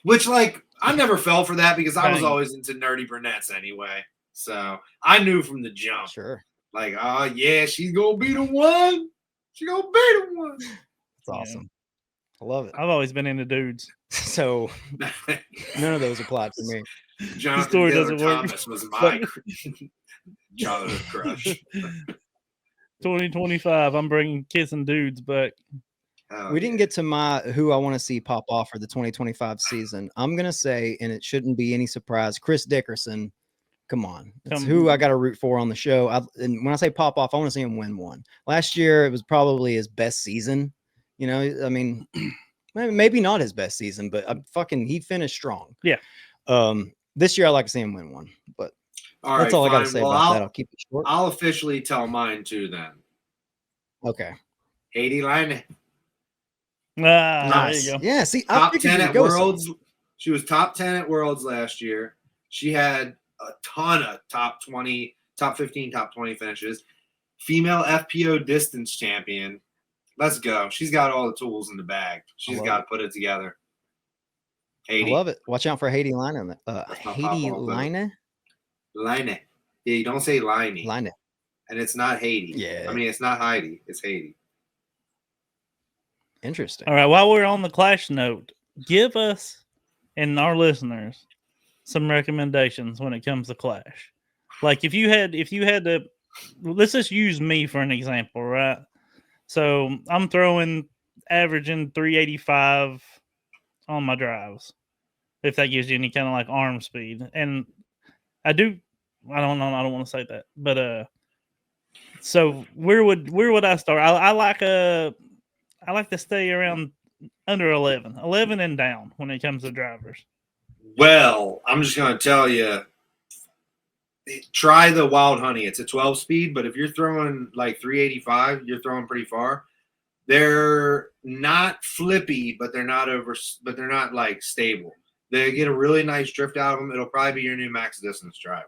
Which, like, I never fell for that because I was always into nerdy brunettes anyway. So I knew from the jump. Sure. Like, oh yeah, she's gonna be the one. She gonna be the one. That's awesome. I love it. I've always been into dudes, so none of those apply to me. Jonathan story doesn't Thomas work. Was my childhood crush. 2025. I'm bringing kissing dudes back. We didn't get to who I want to see pop off for the 2025 season. I'm gonna say, and it shouldn't be any surprise, Chris Dickerson. Come on. It's who I got to root for on the show. And when I say pop off, I want to see him win one. Last year, it was probably his best season. I mean, maybe not his best season, but he finished strong. Yeah. This year, I like to see him win one. But that's all I got to say about that. I'll keep it short. I'll officially tell mine too then. Okay. Haiti Line. Nice. There you go. Yeah, see, top 10 at Worlds. She was top 10 at Worlds last year. She had a ton of top 20, top 15, top 20 finishes. Female FPO distance champion. Let's go. She's got all the tools in the bag. She's got to put it together. Haiti. I love it. Watch out for Haiti Line. Haiti Line? Line. Yeah, you don't say Line. Line. And it's not Haiti. Yeah. I mean, it's not Heidi. It's Haiti. Interesting. All right. While we're on the Clash note, give us and our listeners some recommendations when it comes to Clash. Like if you had to, let's just use me for an example, right? So I'm averaging 385 on my drives, if that gives you any kind of like arm speed. And I don't want to say that, but so where would I start? I like to stay around under 11 and down when it comes to drivers. Well, I'm just going to tell you, try the Wild Honey. It's a 12 speed, but if you're throwing like 385, you're throwing pretty far. They're not flippy, but they're not like stable. They get a really nice drift out of them. It'll probably be your new max distance driver.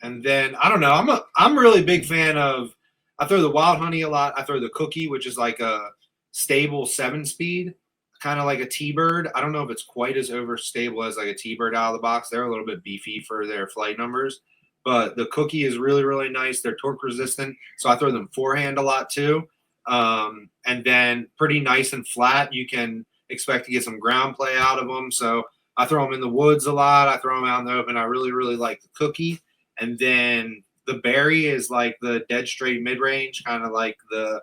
And then I don't know. I'm a really big fan of. I throw the Wild Honey a lot. I throw the Cookie, which is like a stable 7-speed. Kind of like a T-Bird. I don't know if it's quite as overstable as like a T-Bird out of the box. They're a little bit beefy for their flight numbers, but the Cookie is really, really nice. They're torque resistant, so I throw them forehand a lot too. And then pretty nice and flat. You can expect to get some ground play out of them. So I throw them in the woods a lot. I throw them out in the open. I really, really like the Cookie. And then the Berry is like the dead straight mid-range, kind of like the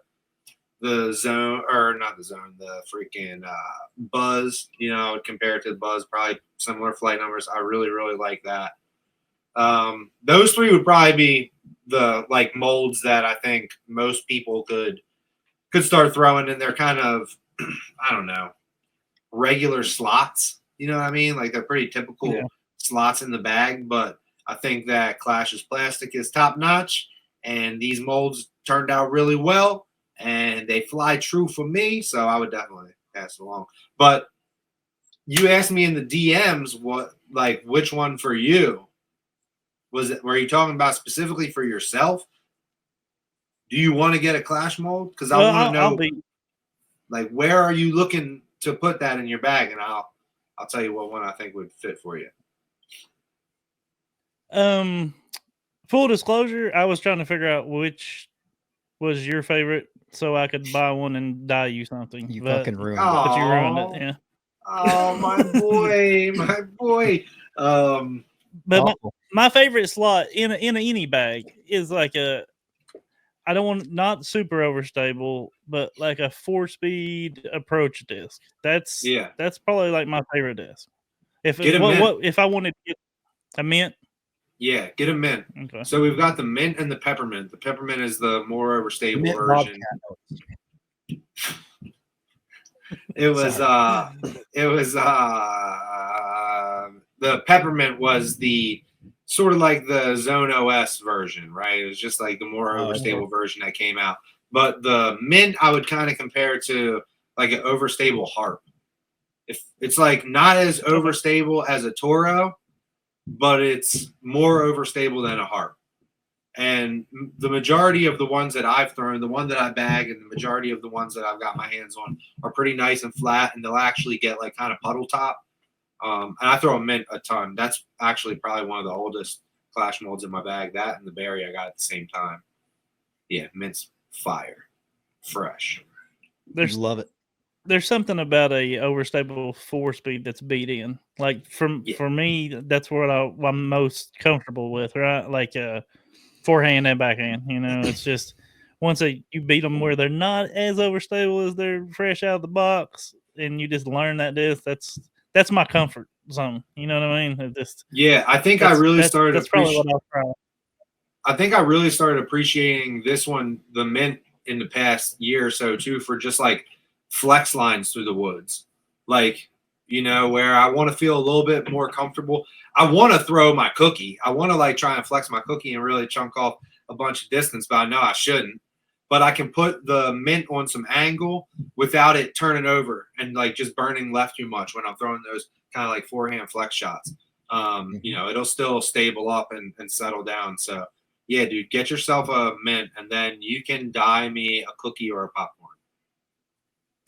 zone, or not the zone, the freaking Buzz, compared to the Buzz, probably similar flight numbers. I really, really like that. Those three would probably be the like molds that I think most people could start throwing, and they're kind of, I don't know, regular slots. You know what I mean? Like they're pretty typical slots in the bag, but I think that Clash's plastic is top notch, and these molds turned out really well. And they fly true for me, so I would definitely pass it along. But you asked me in the DMs which one for you. Were you talking about specifically for yourself? Do you want to get a clash mold? Because I want to know, like, where are you looking to put that in your bag? And I'll tell you what one I think would fit for you. Full disclosure, I was trying to figure out which was your favorite so I could buy one and dye you something. You fucking ruined it. But you ruined it, yeah. Oh, my boy, my boy. But my favorite slot in any bag is like I don't want not super overstable, but like a 4-speed approach disc. That's probably like my favorite disc. If I wanted to get a mint. Yeah, get a mint. Okay. So we've got the mint and the peppermint. The peppermint is the more overstable version. The peppermint was the sort of like the Zone OS version, right? It was just like the more overstable version that came out. But the mint I would kind of compare to like an overstable harp. If it's like not as overstable as a Toro, but it's more overstable than a harp. And the majority of the ones that I've thrown, the one that I bag, and the majority of the ones that I've got my hands on are pretty nice and flat, and they'll actually get like kind of puddle top. And I throw a mint a ton. That's actually probably one of the oldest clash molds in my bag. That and the berry I got at the same time. Yeah, mint's fire, fresh. Love it. There's something about a overstable 4-speed that's beat in. Like for me, that's what I'm most comfortable with, right? Like forehand and backhand. You know, it's just once you beat them where they're not as overstable as they're fresh out of the box, and you just learn that disc. That's my comfort zone. You know what I mean? I think I really started. That's probably what I'll try. I think I really started appreciating this one, the mint, in the past year or so too, for just like flex lines through the woods, like, you know, where I want to feel a little bit more comfortable. I want to throw my cookie. I want to like try and flex my cookie and really chunk off a bunch of distance, but I know I shouldn't. But I can put the mint on some angle without it turning over and like just burning left too much when I'm throwing those kind of like forehand flex shots. You know, it'll still stable up and settle down. So yeah, dude, get yourself a mint and then you can dye me a cookie or a popcorn.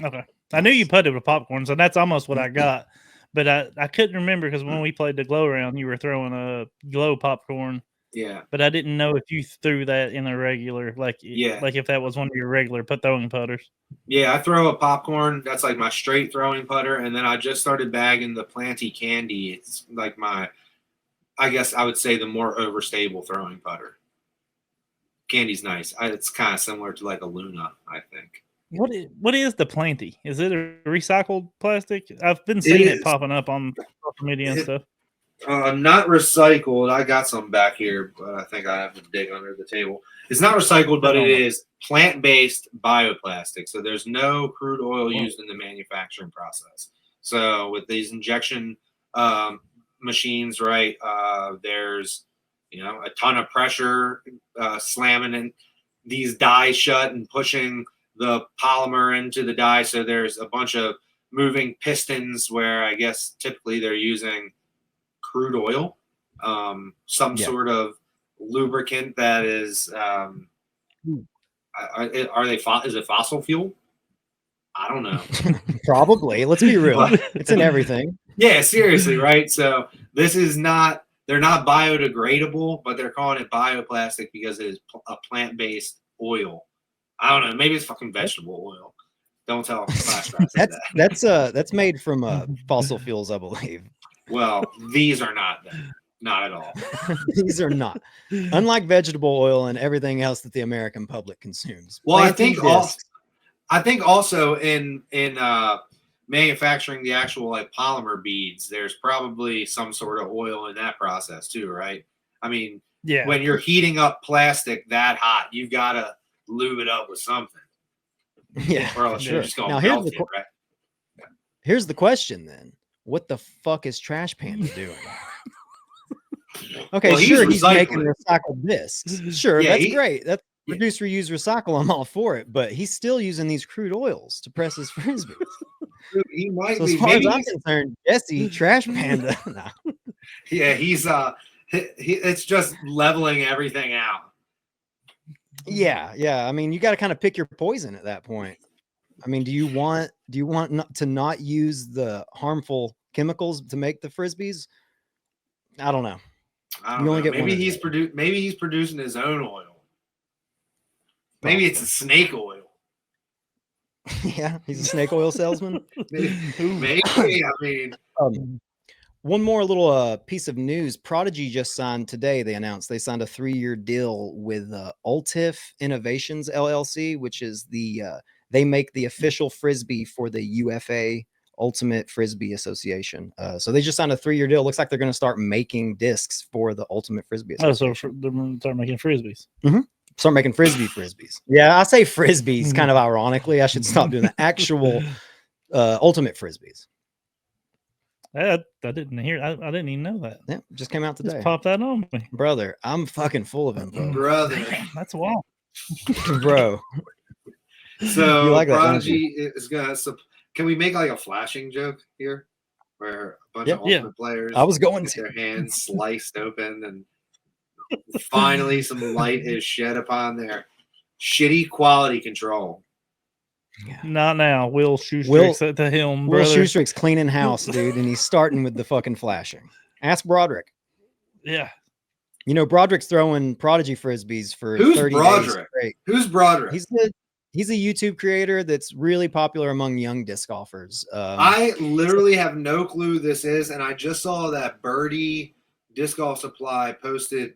Okay. I knew you put it with popcorn, so that's almost what I got. But I couldn't remember because when we played the glow round, you were throwing a glow popcorn. Yeah. But I didn't know if you threw that in a regular, like if that was one of your regular throwing putters. Yeah, I throw a popcorn. That's like my straight throwing putter. And then I just started bagging the Planty Candy. It's like I guess I would say the more overstable throwing putter. Candy's nice. It's kind of similar to like a Luna, I think. What is the Planty? Is it a recycled plastic? I've been seeing it popping up on social media and stuff. Not recycled. I got some back here, but I think I have to dig under the table. It's not recycled, but it is plant-based bioplastic. So there's no crude oil used in the manufacturing process. So with these injection machines, right, there's, you know, a ton of pressure slamming in these dies shut and pushing the polymer into the die. So there's a bunch of moving pistons where I guess typically they're using crude oil, some sort of lubricant that is, is it fossil fuel? I don't know. Probably. Let's be real. It's in everything. Yeah, seriously, right? So this is not, they're not biodegradable, but they're calling it bioplastic because it is a plant-based oil. I don't know. Maybe it's fucking vegetable oil. Don't tell that's made from fossil fuels, I believe. Well, these are not at all. These are not. Unlike vegetable oil and everything else that the American public consumes. Well, I think also in manufacturing the actual like polymer beads, there's probably some sort of oil in that process too, right? I mean, when you're heating up plastic that hot, you've got to lube it up with something. Yeah, or else you're just going to melt it, right? Here's the question then. What the fuck is Trash Panda doing? Okay, well, sure, he's making recycled discs. Sure, that's great. That's reduce, reuse, recycle. I'm all for it. But he's still using these crude oils to press his frisbees. He might so as far as I'm concerned, Jesse, Trash Panda. Yeah, he's It's just leveling everything out. Yeah. I mean, you got to kind of pick your poison at that point. I mean, do you want to not use the harmful chemicals to make the frisbees? I don't know. I don't know. Maybe he's producing his own oil. Maybe it's a snake oil. Yeah, he's a snake oil salesman. Maybe. I mean, one more little piece of news. Prodigy just signed today. They announced they signed a 3-year deal with Ultif Innovations LLC, which is they make the official frisbee for the UFA, Ultimate Frisbee Association. So they just signed a 3-year deal. Looks like they're going to start making discs for the Ultimate Frisbee Association. Oh, so they're going to start making frisbees. Mm-hmm. Start making frisbees. Yeah, I say frisbees kind of ironically. I should stop doing the actual Ultimate Frisbees. I didn't hear. I didn't even know that. Yeah, just came out today. Just pop that on me, brother. I'm fucking full of info, brother. That's wild, bro. So like Prodigy is gonna. Can we make like a flashing joke here, where a bunch of Ultimate players I was going get their hands sliced open, and finally some light is shed upon their shitty quality control. Yeah. Not now. Will Schustrick's at the helm. Will Schustrick's cleaning house, dude, and he's starting with the fucking flashing. Ask Broderick. Yeah. You know, Broderick's throwing Prodigy frisbees for Who's 30 Broderick? days straight. Who's Broderick? He's a YouTube creator that's really popular among young disc golfers. I literally have no clue who this is, and I just saw that Birdie Disc Golf Supply posted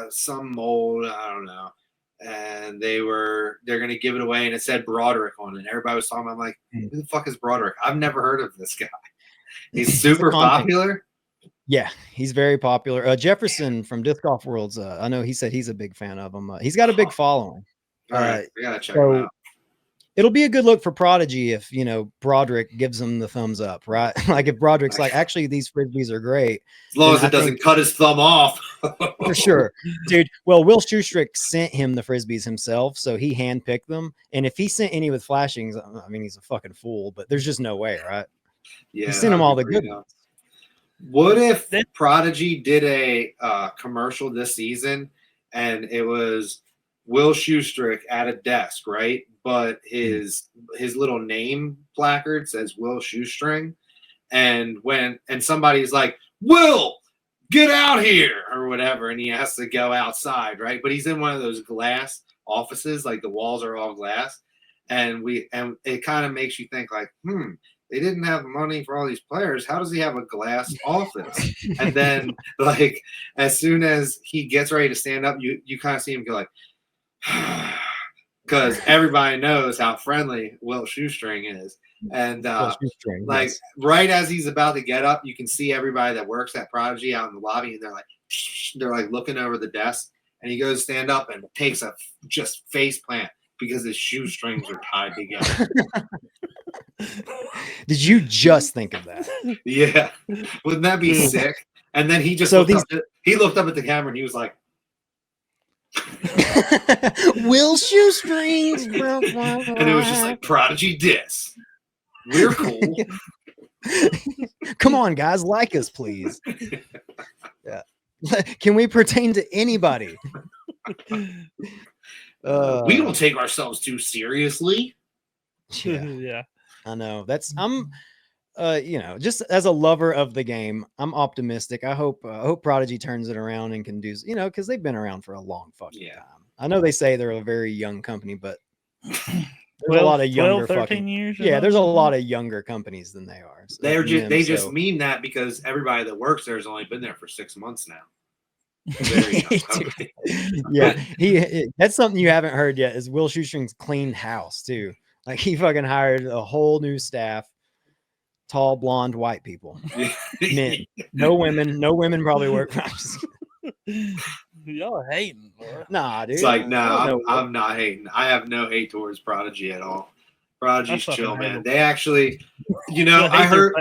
some mold, I don't know, and they're going to give it away, and it said Broderick on it. And everybody was talking about, I'm like, who the fuck is Broderick? I've never heard of this guy. He's super popular. Yeah, he's very popular. Jefferson from Disc Golf Worlds, I know he said he's a big fan of him. He's got a big following. All right, we gotta check him out. It'll be a good look for Prodigy if, you know, Broderick gives him the thumbs up, right? Like if Broderick's like, actually, these frisbees are great. As long as it doesn't cut his thumb off. For sure. Dude, well, Will Schustrick sent him the frisbees himself, so he handpicked them. And if he sent any with flashings, I mean, he's a fucking fool, but there's just no way, right? Yeah. He sent him all the good ones. What if Prodigy did a commercial this season and it was Will Schustrick at a desk, right? But his little name placard says Will Shoestring, and somebody's like, Will, get out here or whatever, and he has to go outside, right? But he's in one of those glass offices, like the walls are all glass, and it kind of makes you think like, they didn't have money for all these players. How does he have a glass office? And then like as soon as he gets ready to stand up, you kind of see him go like, because everybody knows how friendly Will Shoestring is. And like right as he's about to get up, you can see everybody that works at Prodigy out in the lobby, and they're like looking over the desk, and he goes to stand up and takes a just face plant because his shoestrings are tied together. Did you just think of that? Yeah. Wouldn't that be sick? And then he just he looked up at the camera and he was like, Will Shoestrings. And it was just like Prodigy Disc. We're cool. Come on, guys, like us, please. Yeah. Can we pertain to anybody? We don't take ourselves too seriously. Yeah. I know. I'm you know, just as a lover of the game, I'm optimistic. I hope Prodigy turns it around and can do, you know, because they've been around for a long fucking time. I know they say they're a very young company, but there's a lot of younger 13 years. Yeah, there's a lot of younger companies than they are. So they just mean that because everybody that works there has only been there for 6 months now. Very young that's something you haven't heard yet. Is Will Shoestring's cleaned house too? Like he fucking hired a whole new staff. Tall, blonde, white people. Men. No women probably work. Y'all hating, bro. Nah, dude. It's like, no, I'm not hating. I have no hate towards Prodigy at all. Prodigy's chill, man. They actually, you know, I heard.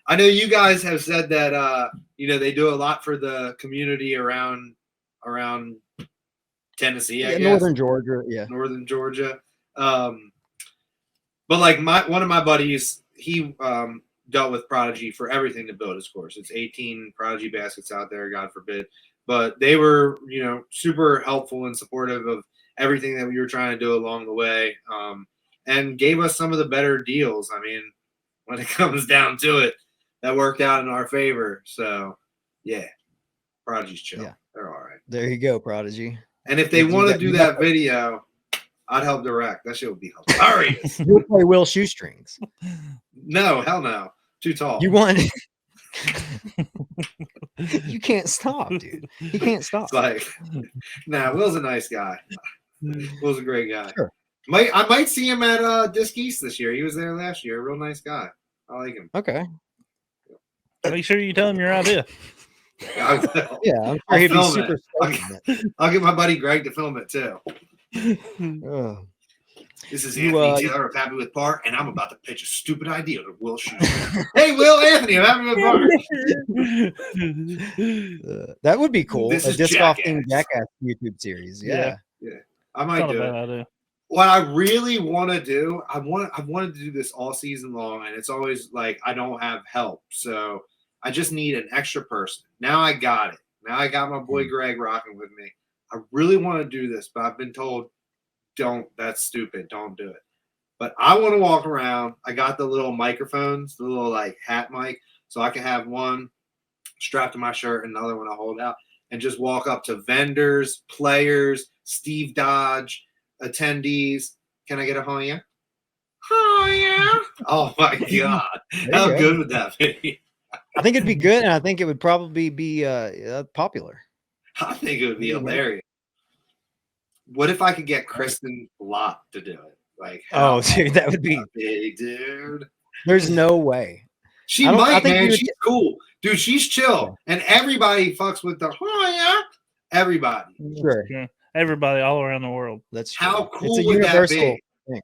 I know you guys have said that, you know, they do a lot for the community around Tennessee, I guess. Northern Georgia, Northern Georgia. But like one of my buddies, he dealt with Prodigy for everything to build his course. It's 18 Prodigy baskets out there, God forbid. But they were, super helpful and supportive of everything that we were trying to do along the way, and gave us some of the better deals. I mean, when it comes down to it, that worked out in our favor. So, yeah, Prodigy's chill. Yeah. They're all right. There you go, Prodigy. And if they want to do that video, I'd help direct. That shit would be hilarious. You'll play Will Shoestrings. No, hell no. Too tall. You want... You can't stop, dude. He can't stop. It's like, nah, Will's a nice guy. Will's a great guy. Sure. I might see him at Disc East this year. He was there last year. A real nice guy. I like him. Okay. Make sure you tell him your idea. Yeah, I'm sure he'd be super stoked. I'll get my buddy Greg to film it too. This is Anthony Taylor of Happy with Bart, and I'm about to pitch a stupid idea to Will Shoestrings. Hey, Will, Anthony, I'm Happy with Bart. That would be cool. This a is Disc Off Team Jackass YouTube series. Yeah. I might do it. What I really want to do, I wanted to do this all season long, and it's always like I don't have help, so I just need an extra person. Now I got it. Now I got my boy Greg rocking with me. I really want to do this, but I've been told, don't. That's stupid. Don't do it. But I want to walk around. I got the little microphones, the little like hat mic, so I can have one strapped to my shirt and another one I hold out, and just walk up to vendors, players, Steve Dodge, attendees. Can I get a oh yeah? Oh yeah! Oh my god! How good would that be? I think it'd be good, and I think it would probably be popular. I think it would be hilarious. What if I could get Kristen Lott to do it? Like, dude, that would be big, dude. There's no way. She might, man. She's cool, dude. She's chill, and everybody fucks with the everybody. Sure. Everybody all around the world. That's true. How cool would that be? Thing.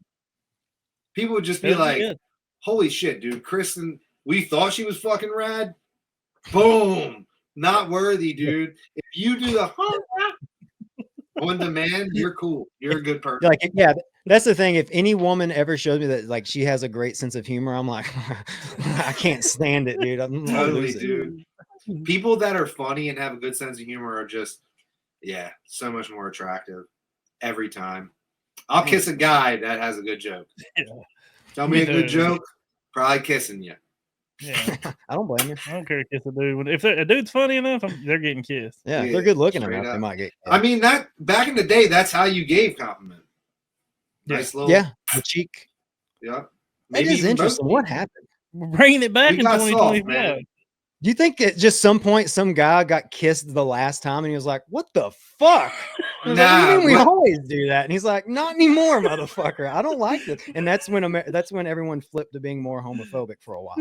People would just be like, holy shit, dude. Kristen, we thought she was fucking rad. Boom. Not worthy, dude. If you do the on demand, you're cool. You're a good person. Like, yeah, that's the thing. If any woman ever shows me that like she has a great sense of humor, I'm like, I can't stand it, dude. I'm totally, dude. People that are funny and have a good sense of humor are just so much more attractive every time. I'll kiss a guy that has a good joke. Yeah. Tell me a good joke, probably kissing you. Yeah, I don't blame you. I don't care to kiss a dude. If a dude's funny enough, they're getting kissed. Yeah, if they're good looking enough, they might get kissed. I mean, that back in the day, that's how you gave compliment. Nice little, the cheek. Yeah, it is interesting. What happened? We're bringing it back in 2025. Do you think at just some point some guy got kissed the last time and he was like, "What the fuck?" Like, we always do that, and he's like, "Not anymore, motherfucker. I don't like this." And that's when everyone flipped to being more homophobic for a while.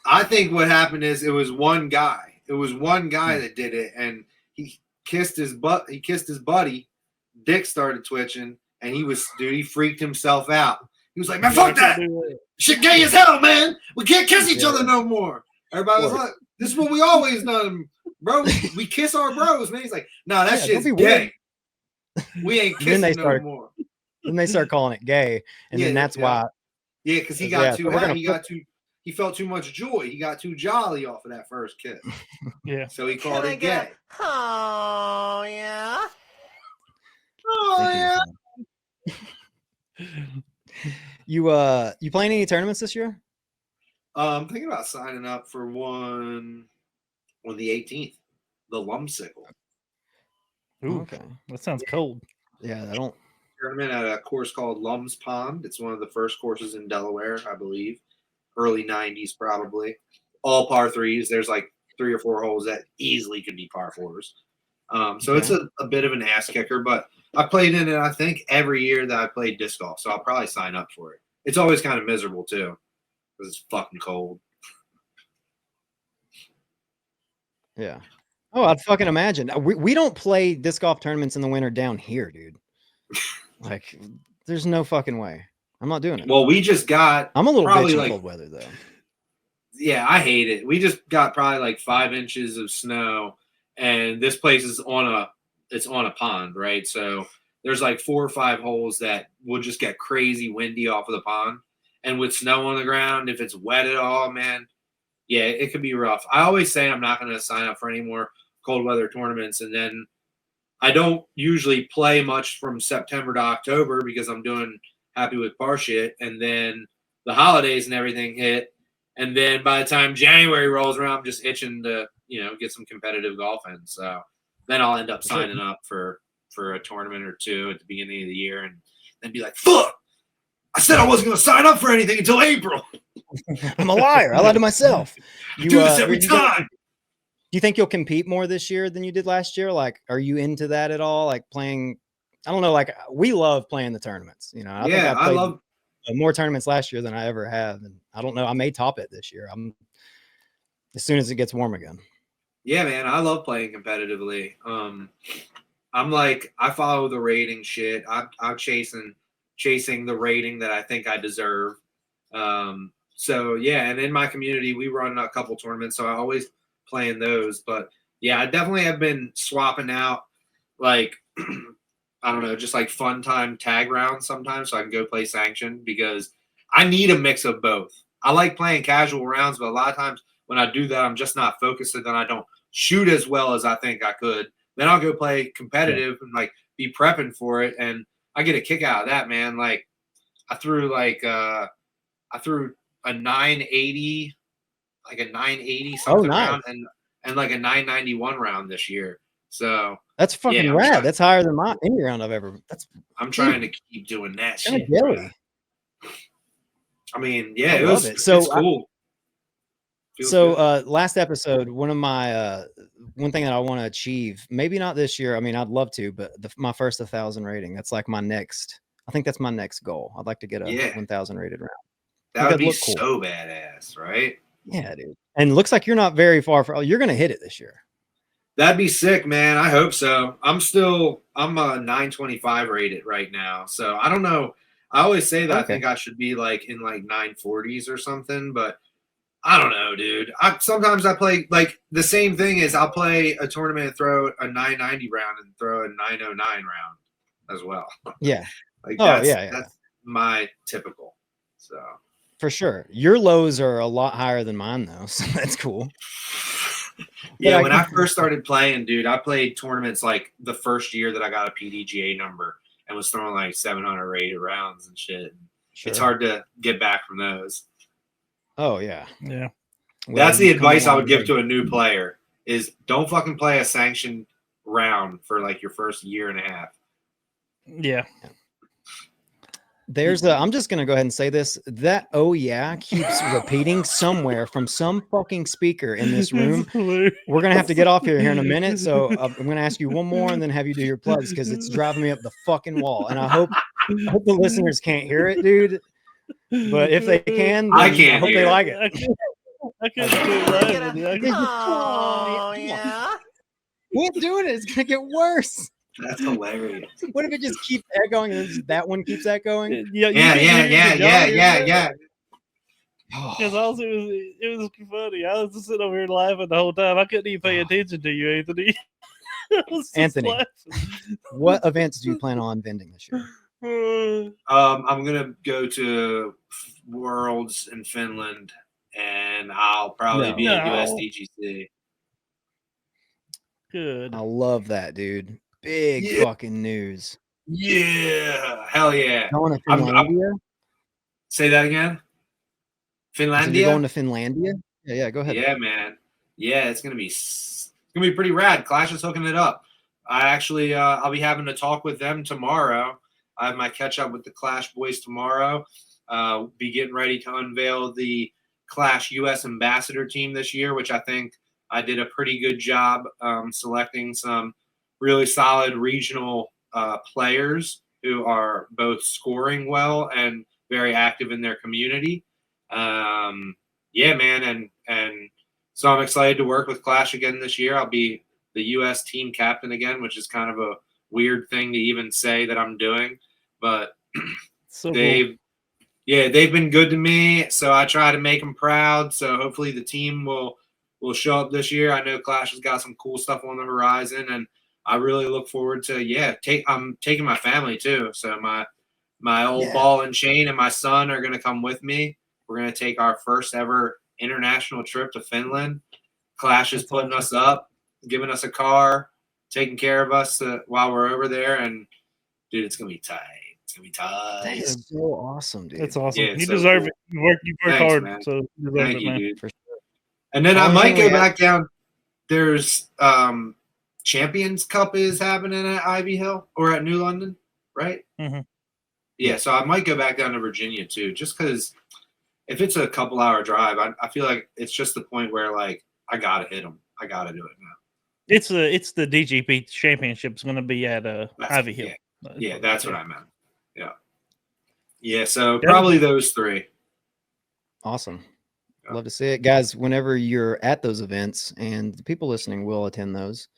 I think what happened is it was one guy. It was one guy that did it, and he kissed his butt. He kissed his buddy. Dick started twitching, and he freaked himself out. He was like, "Man, fuck that! Shit gay as hell, man. We can't kiss each other no more." Everybody was like, "This is what we always done, bro. We kiss our bros, man." He's like, "No, that shit's gay. We ain't kissing no more." Then they start calling it gay, and then that's why. Yeah, because he got too happy. He felt too much joy. He got too jolly off of that first kiss. Yeah. So he called it gay. Oh yeah. Oh yeah. You playing any tournaments this year? I'm thinking about signing up for one on the 18th, the Lumsicle. Ooh, okay, that sounds cold. Yeah, I don't. Tournament at a course called Lums Pond. It's one of the first courses in Delaware, I believe. Early 90s, probably. All par threes. There's like 3 or 4 holes that easily could be par fours. So it's a bit of an ass kicker, but I played in it, I think, every year that I played disc golf. So I'll probably sign up for it. It's always kind of miserable, too, because it's fucking cold. Yeah. Oh, I'd fucking imagine. We don't play disc golf tournaments in the winter down here, dude. Like, there's no fucking way. I'm not doing it. Well, we just got. I'm a little bitch in cold weather, though. Yeah, I hate it. We just got probably like 5 inches of snow, and this place is on a pond, right? So there's like 4 or 5 holes that will just get crazy windy off of the pond, and with snow on the ground, if it's wet at all, man, yeah, it could be rough. I always say I'm not going to sign up for any more cold weather tournaments, and then I don't usually play much from September to October because I'm doing Happy with Bar shit, and then the holidays and everything hit, and then by the time January rolls around, I'm just itching to get some competitive golf in. So then I'll end up signing up for a tournament or two at the beginning of the year, and then be like, "Fuck! I said I wasn't going to sign up for anything until April." I'm a liar. I lied to myself. You do this every time. Do you think you'll compete more this year than you did last year? Like, are you into that at all? Like playing, I don't know, like we love playing the tournaments. I think I played more tournaments last year than I ever have. And I don't know, I may top it this year. As soon as it gets warm again. Yeah, man, I love playing competitively. I'm like, I follow the rating shit. I'm chasing the rating that I think I deserve. So yeah, and in my community, we run a couple tournaments, so I always play in those. But yeah, I definitely have been swapping out, like, I don't know, just like fun time tag rounds sometimes, so I can go play sanctioned, because I need a mix of both. I like playing casual rounds, but a lot of times when I do that, I'm just not focused, and then I don't shoot as well as I think I could. Then I'll go play competitive and like be prepping for it, and I get a kick out of that, man. Like I threw a 980, like a 980 something round, and like a 991 round this year. So that's fucking rad. That's higher than any round I've ever. I'm trying to keep doing that shit. I mean, yeah, it's cool. Last episode, one thing that I want to achieve, maybe not this year. I mean, I'd love to, but my first 1,000 rating. That's like my next. I think that's my next goal. I'd like to get a 1,000 rated round. That would be so badass, right? Yeah, dude. And it looks like you're not very far from. You're gonna hit it this year. That'd be sick, man. I hope so. I'm a 925 rated right now, so I don't know. I always say that I think I should be like in like 940s or something, but I don't know, dude. Sometimes I play like the same thing is I'll play a tournament and throw a 990 round and throw a 909 round as well. Yeah. Like that's my typical. So for sure. Your lows are a lot higher than mine though. So that's cool. Yeah, when I first started playing, dude, I played tournaments like the first year that I got a PDGA number and was throwing like 700 rated rounds and shit. Sure. It's hard to get back from those. Oh yeah. Yeah. That's the advice I would give to a new player is don't fucking play a sanctioned round for like your first year and a half. Yeah. I'm just going to go ahead and say this. That "oh yeah" keeps repeating somewhere from some fucking speaker in this room. We're going to have to get off here in a minute. So I'm going to ask you one more and then have you do your plugs because it's driving me up the fucking wall. And I hope the listeners can't hear it, dude. But if they can, I can't. I hope they like it. I can't do it. Oh, yeah. Keep doing it. It's going to get worse. That's hilarious. What if it just keeps echoing and that one keeps echoing? Yeah. Because also it was funny. I was just sitting over here laughing the whole time. I couldn't even pay attention to you, Anthony. Anthony, what events do you plan on vending this year? I'm gonna go to Worlds in Finland, and I'll probably be at USDGC. Good. I love that, dude. Big fucking news. Yeah, hell yeah. Going to Finlandia? Say that again. Finlandia? You're going to Finlandia? Yeah, go ahead. Yeah, man. Yeah, it's gonna be pretty rad. Clash is hooking it up. I actually I'll be having a talk with them tomorrow. I have my catch up with the Clash boys tomorrow. Be getting ready to unveil the Clash US ambassador team this year, which I think I did a pretty good job selecting some really solid regional players who are both scoring well and very active in their community. Yeah, man. And so I'm excited to work with Clash again this year. I'll be the U.S. team captain again, which is kind of a weird thing to even say that I'm doing, but they've been good to me. So I try to make them proud. So hopefully the team will show up this year. I know Clash has got some cool stuff on the horizon, and I really look forward to, I'm taking my family too. So my old ball and chain and my son are going to come with me. We're going to take our first ever international trip to Finland. Clash is That's putting awesome. us up, giving us a car, taking care of us while we're over there. And dude, it's gonna be tight. It's gonna be tight. That is so awesome, dude. It's awesome. Yeah, you so deserve cool. it. You work Thanks, hard, man. so you deserve Thank it, you, man. dude. For sure. And then I Only might thing go we back down. There's Champions Cup is happening at Ivy Hill or at New London, right? Mm-hmm. Yeah, so I might go back down to Virginia too, just because if it's a couple hour drive, I feel like it's just the point where like I gotta hit them. I gotta do it now. It's the DGP championship's going to be at Ivy Hill. Yeah, that's what I meant. Yeah. Yeah, so That'll probably be- those three. Awesome. Yeah. Love to see it. Guys, whenever you're at those events, and the people listening will attend those,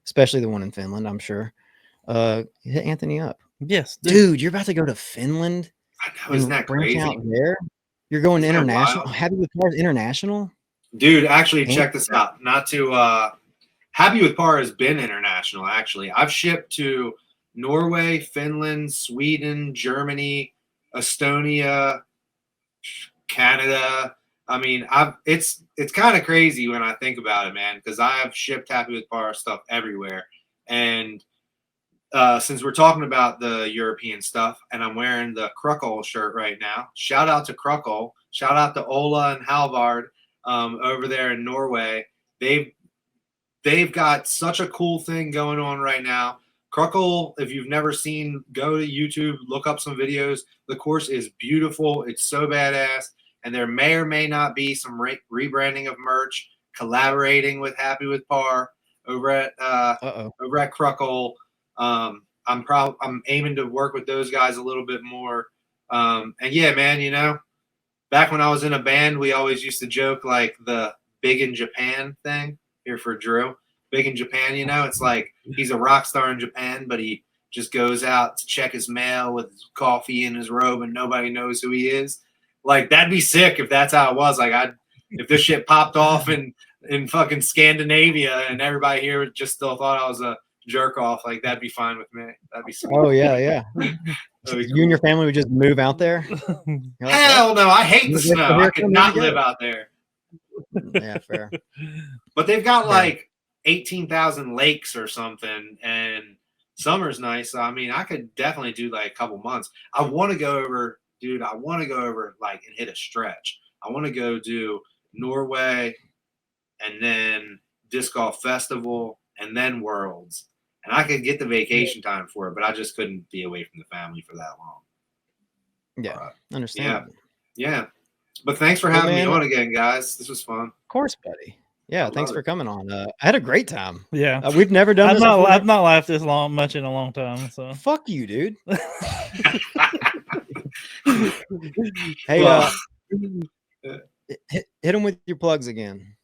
especially the one in Finland, I'm sure. Hit Anthony up. Yes, Dude, you're about to go to Finland I know, isn't and that branch crazy? out there. You're going Isn't that international. wild? Happy with Cars International? Dude, actually, Ain't check this out. Not to Happy with Par has been international, actually. I've shipped to Norway, Finland, Sweden, Germany, Estonia, Canada. I mean, it's kind of crazy when I think about it, man, because I have shipped Happy with Par stuff everywhere. And since we're talking about the European stuff, and I'm wearing the Kruckle shirt right now, shout out to Kruckle. Shout out to Ola and Halvard over there in Norway. They've got such a cool thing going on right now. Kruckle, if you've never seen, go to YouTube, look up some videos. The course is beautiful. It's so badass. And there may or may not be some rebranding of merch, collaborating with Happy with Par over at Kruckle. I'm aiming to work with those guys a little bit more. And yeah, man, you know, back when I was in a band, we always used to joke like the Big in Japan thing here for Drew. Big in Japan, you know, it's like he's a rock star in Japan, but he just goes out to check his mail with his coffee in his robe and nobody knows who he is. Like, that'd be sick if that's how it was. Like, if this shit popped off in fucking Scandinavia and everybody here just still thought I was a jerk off, like, that'd be fine with me. That'd be sweet. Oh, yeah, yeah. That'd be You and your family would just move out there? You're like, Hell no, I hate the Let's go snow. here, I could come not here. live out there. yeah, fair. But they've got Yeah. like 18,000 lakes or something, and summer's nice. So, I mean, I could definitely do like a couple months. I want to go over, dude. I want to go over like and hit a stretch. I want to go do Norway, and then Disc Golf Festival, and then Worlds. And I could get the vacation time for it, but I just couldn't be away from the family for that long. Yeah, understand. Yeah. But thanks for having me on again, guys. This was fun. Of course, buddy. Yeah, thanks love for it. coming on. I had a great time. Yeah. We've never done I've this not before. I've not laughed this much in a long time. So Fuck you, dude. Hey, Well, hit them with your plugs again.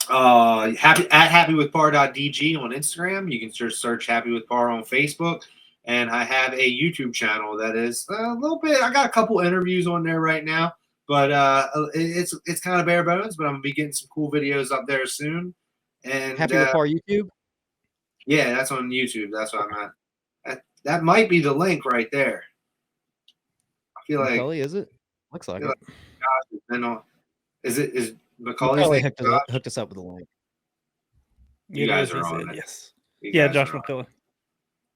happywithpar.dg on Instagram. You can just search Happy with Par on Facebook. And I have a YouTube channel that is a little bit, I got a couple interviews on there right now, but it's kind of bare bones, but I'm gonna be getting some cool videos up there soon. And Happy with Par YouTube? Yeah, that's on YouTube. That's what I'm at. That might be the link right there. I feel like Kalei, is it? Looks like it. Is Kalei Macaulay's name? hooked us up with a link. You guys are on it. Yes. You Yeah, guys Josh are on it. McCullough.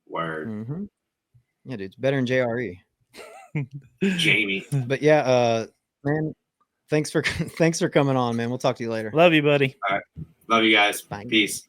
Word. Mm-hmm. Yeah, dude, it's better than JRE. Jamie. But yeah, man, thanks for coming on, man. We'll talk to you later. Love you, buddy. Love you guys. Bye. Peace.